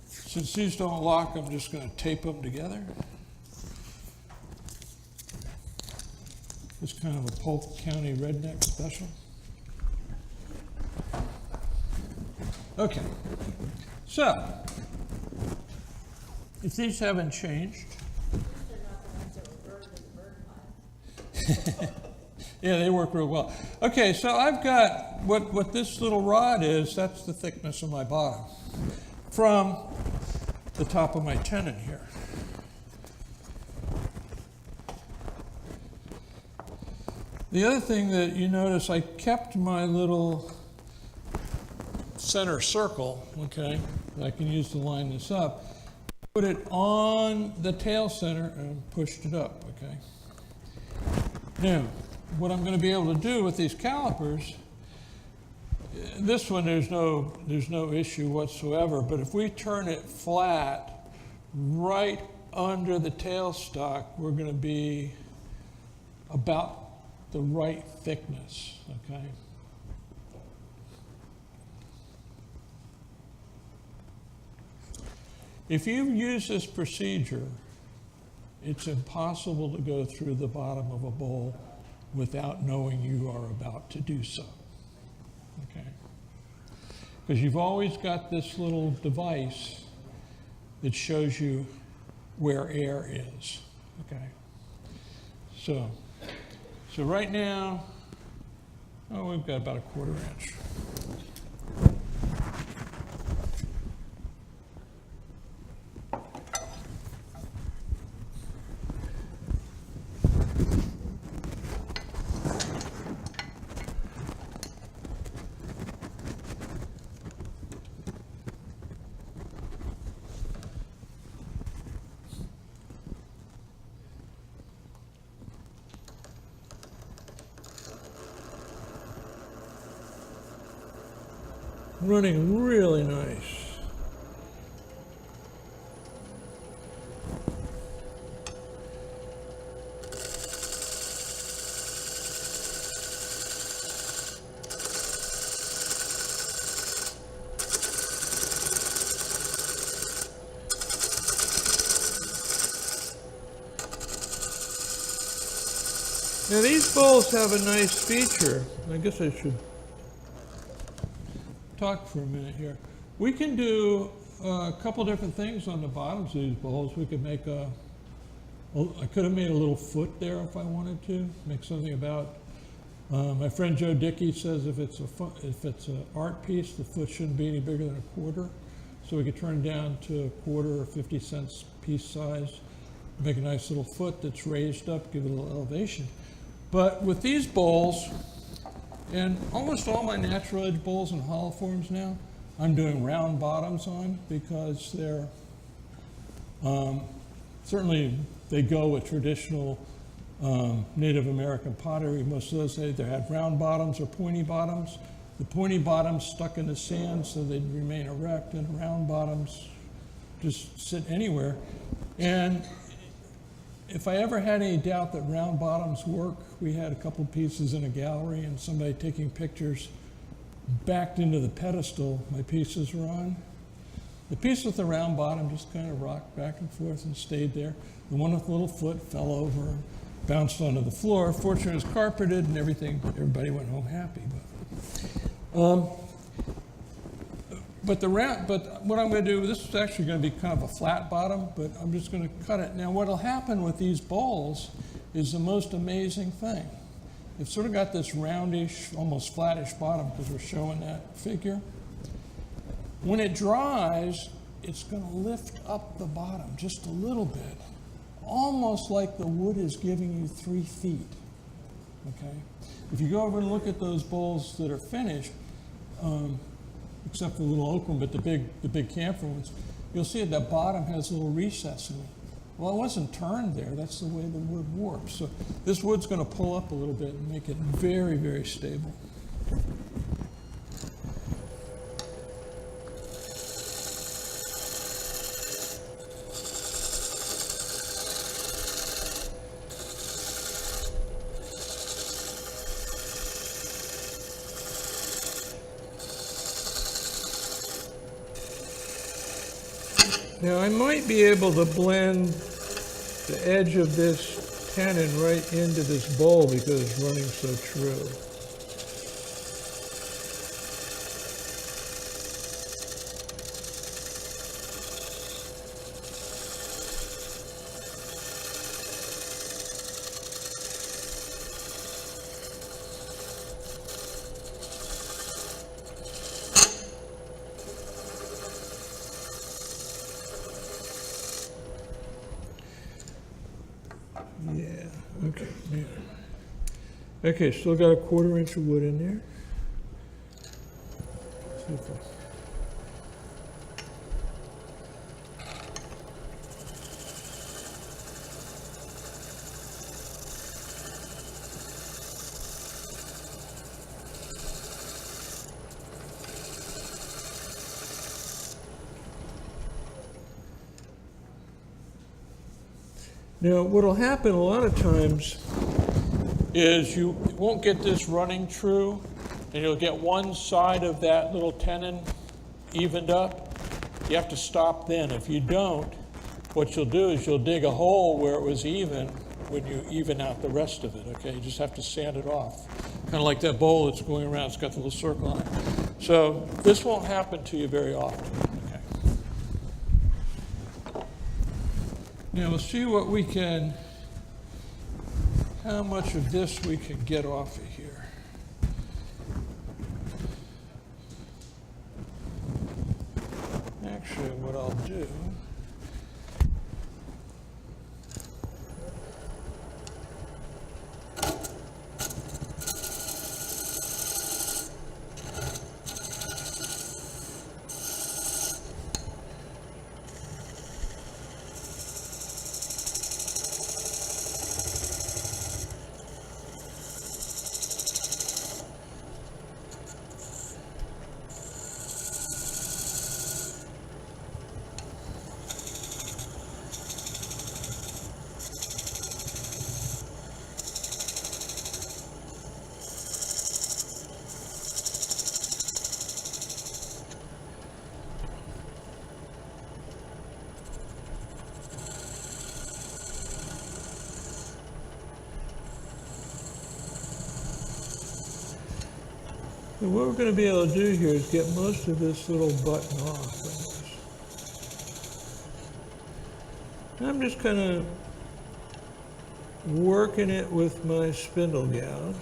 A: Since these don't lock, I'm just going to tape them together. It's kind of a Polk County redneck special. Okay, so if these haven't changed, yeah, they work real well. Okay, so I've got what this little rod is. That's the thickness of my bottom from the top of my tenon here. The other thing that you notice, I kept my little center circle, okay, that I can use to line this up, put it on the tail center and pushed it up, okay. Now, what I'm going to be able to do with these calipers, this one there's no issue whatsoever, but if we turn it flat right under the tailstock, we're going to be about the right thickness, okay? If you use this procedure, it's impossible to go through the bottom of a bowl without knowing you are about to do so, okay? Because you've always got this little device that shows you where air is, okay? So right now, we've got about a 1/4 inch. Running really nice. Now these bowls have a nice feature. I guess I should talk for a minute here. We can do a couple different things on the bottoms of these bowls. We could make I could have made a little foot there if I wanted to, make something about, my friend Joe Dickey says if it's an art piece, the foot shouldn't be any bigger than a 1/4. So we could turn it down to a 1/4 or 50 cents piece size, make a nice little foot that's raised up, give it a little elevation. But with these bowls, and almost all my natural edge bowls and hollow forms now, I'm doing round bottoms on because they're, certainly they go with traditional Native American pottery. Most of those, they either had round bottoms or pointy bottoms. The pointy bottoms stuck in the sand so they'd remain erect, and round bottoms just sit anywhere. And if I ever had any doubt that round bottoms work, we had a couple pieces in a gallery and somebody taking pictures backed into the pedestal my pieces were on. The piece with the round bottom just kind of rocked back and forth and stayed there. The one with the little foot fell over and bounced onto the floor. Fortunately, it was carpeted and everything. Everybody went home happy. But what I'm going to do, this is actually going to be kind of a flat bottom, but I'm just going to cut it. Now, what will happen with these bowls is the most amazing thing. They've sort of got this roundish, almost flattish bottom because we're showing that figure. When it dries, it's going to lift up the bottom just a little bit, almost like the wood is giving you 3 feet, okay? If you go over and look at those bowls that are finished, except for the little oak one, but the big camphor ones, you'll see at the bottom has a little recess in it. Well, it wasn't turned there. That's the way the wood warps. So this wood's going to pull up a little bit and make it very, very stable. Now I might be able to blend the edge of this tenon right into this bowl because it's running so true. Yeah, okay, yeah. Okay, still got a 1/4 inch of wood in there. See if I- Now, what'll happen a lot of times is you won't get this running true, and you'll get one side of that little tenon evened up. You have to stop then. If you don't, what you'll do is you'll dig a hole where it was even when you even out the rest of it, okay? You just have to sand it off. Kind of like that bowl that's going around, it's got the little circle on it. So this won't happen to you very often, okay? Now we'll see what we can, how much of this we can get off of here. Actually, what I'll do, and what we're going to be able to do here is get most of this little button off. I'm just kind of working it with my spindle gouge.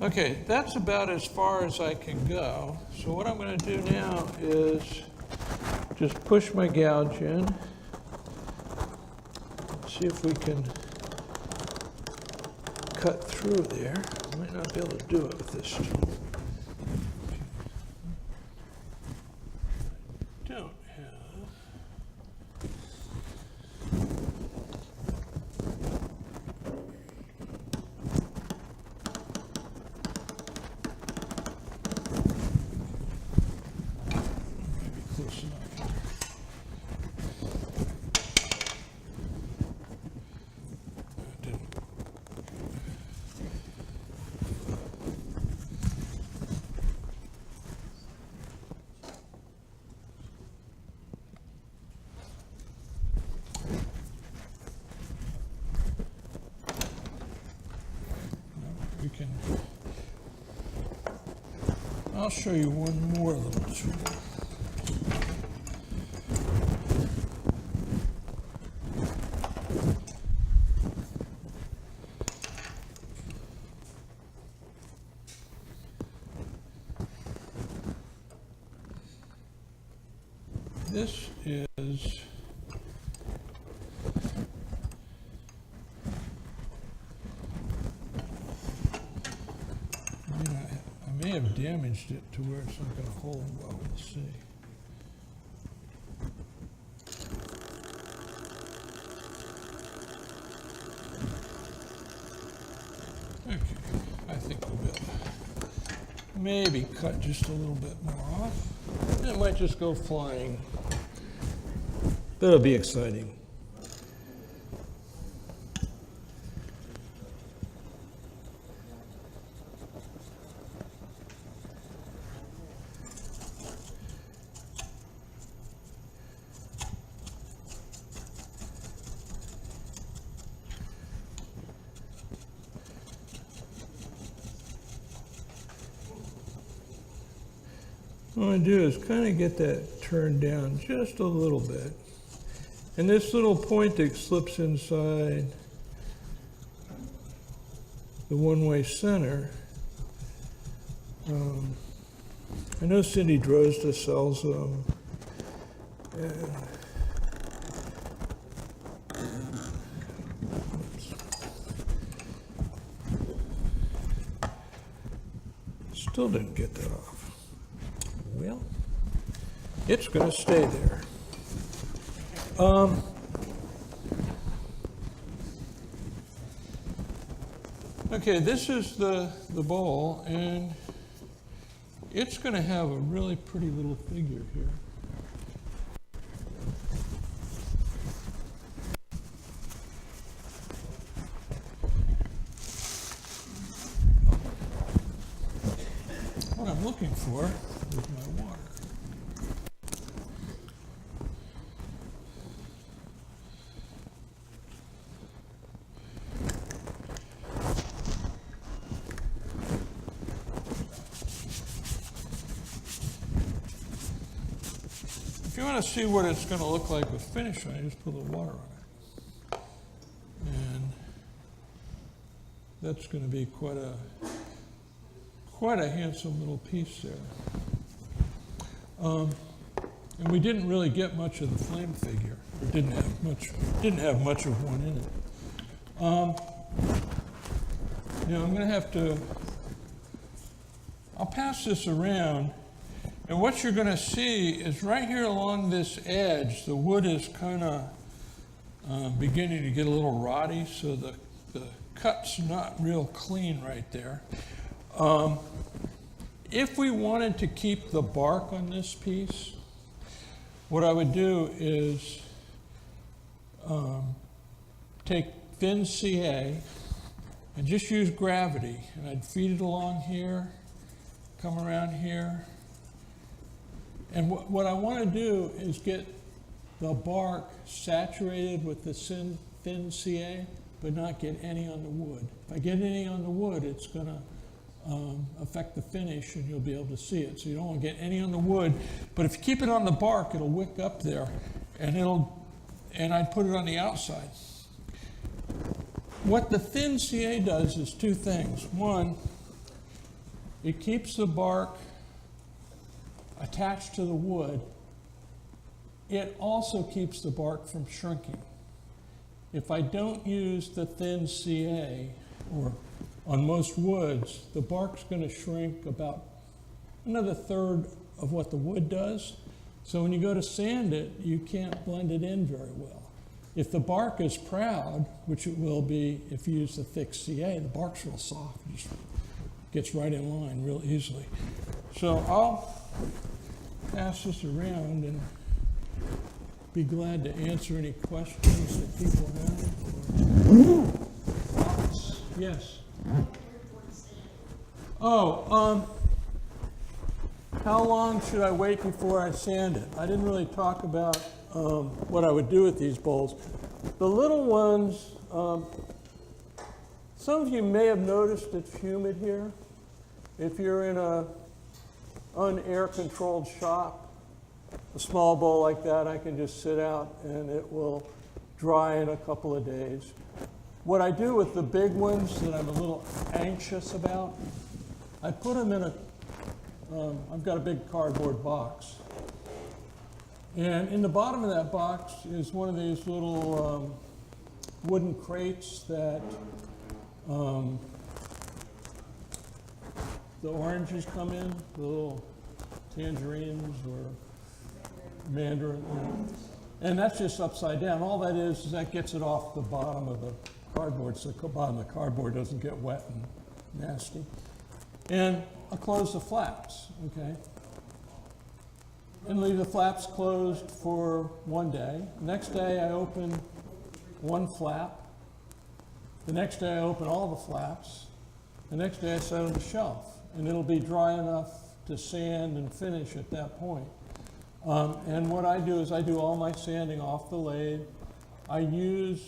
A: Okay, that's about as far as I can go. So what I'm going to do now is just push my gouge in. See if we can cut through there. I might not be able to do it with this tool. Don't have. I'll show you one more little tool. This is I may have damaged it to where it's not going to hold well. We'll see. Okay, I think we'll be able to maybe cut just a little bit more off. It might just go flying. That'll be exciting. What I want to do is kind of get that turned down just a little bit. And this little point that slips inside the one-way center, I know Cindy Drozda sells them. And still didn't get that off. Well, it's going to stay there. Okay, this is the bowl, and it's going to have a really pretty little figure here. What I'm looking for is my water. If you want to see what it's going to look like with finish on it, just put a little water on it. And that's going to be quite a handsome little piece there. And we didn't really get much of the flame figure. It didn't have much of one in it. I'm going to have to, I'll pass this around. And what you're going to see is right here along this edge, the wood is kind of beginning to get a little rotty, so the cut's not real clean right there. If we wanted to keep the bark on this piece, what I would do is take thin CA and just use gravity. And I'd feed it along here, come around here. And what I want to do is get the bark saturated with the thin CA, but not get any on the wood. If I get any on the wood, it's going to affect the finish, and you'll be able to see it. So you don't want to get any on the wood, but if you keep it on the bark, it'll wick up there, and I'd put it on the outside. What the thin CA does is two things. One, it keeps the bark attached to the wood. It also keeps the bark from shrinking. If I don't use the thin CA, or on most woods, the bark's going to shrink about another third of what the wood does. So when you go to sand it, you can't blend it in very well. If the bark is proud, which it will be if you use the thick CA, the bark's real soft. It just gets right in line real easily. So I'll pass this around and be glad to answer any questions that people have. Yes. Oh, how long should I wait before I sand it? I didn't really talk about what I would do with these bowls. The little ones, some of you may have noticed it's humid here. If you're in a unair-controlled shop, a small bowl like that, I can just sit out and it will dry in a couple of days. What I do with the big ones that I'm a little anxious about, I put them in I've got a big cardboard box. And in the bottom of that box is one of these little wooden crates that the oranges come in, the little tangerines or mandarin. And that's just upside down. All that is that gets it off the bottom of the cardboard, so the bottom of the cardboard doesn't get wet and nasty. And I'll close the flaps, okay? And leave the flaps closed for one day. The next day I open one flap. The next day I open all the flaps. The next day I set it on the shelf. And it'll be dry enough to sand and finish at that point. And what I do is I do all my sanding off the lathe. I use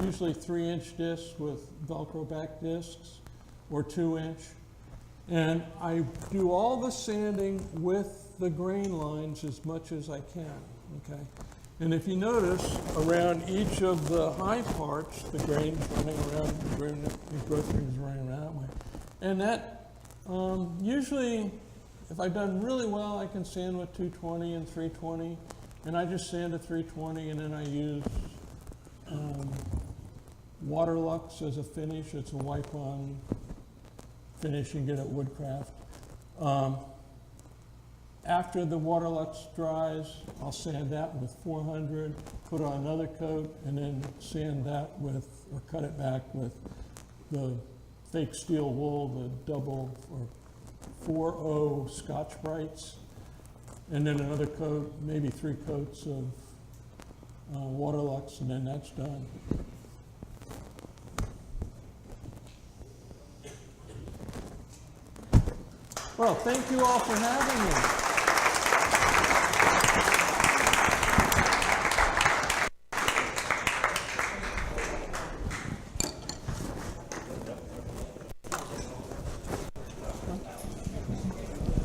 A: usually 3-inch discs with Velcro back discs, or 2-inch. And I do all the sanding with the grain lines as much as I can, okay? And if you notice, around each of the high parts, the grain's running around, the growth ring is running around that way. And that, usually, if I've done really well, I can sand with 220 and 320. And I just sand at 320, and then I use Waterlux as a finish. It's a wipe-on finish you get at Woodcraft. After the Waterlux dries, I'll sand that with 400, put on another coat, and then sand that with, or cut it back with the fake steel wool, the double or 4.0 Scotch Brights, and then another coat, maybe 3 coats of Waterlux, and then that's done. Well, thank you all for having me.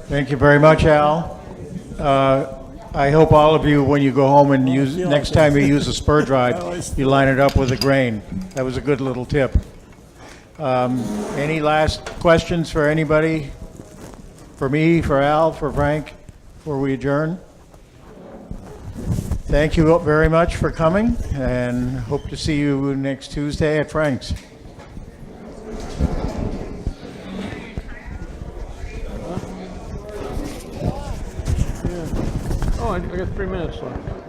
B: Thank you very much, Al. I hope all of you, when you go home and use, next time you use a spur drive, you line it up with a grain. That was a good little tip. Any last questions for anybody? For me, for Al, for Frank, before we adjourn? Thank you very much for coming, and hope to see you next Tuesday at Frank's.
A: Oh, I got 3 minutes left.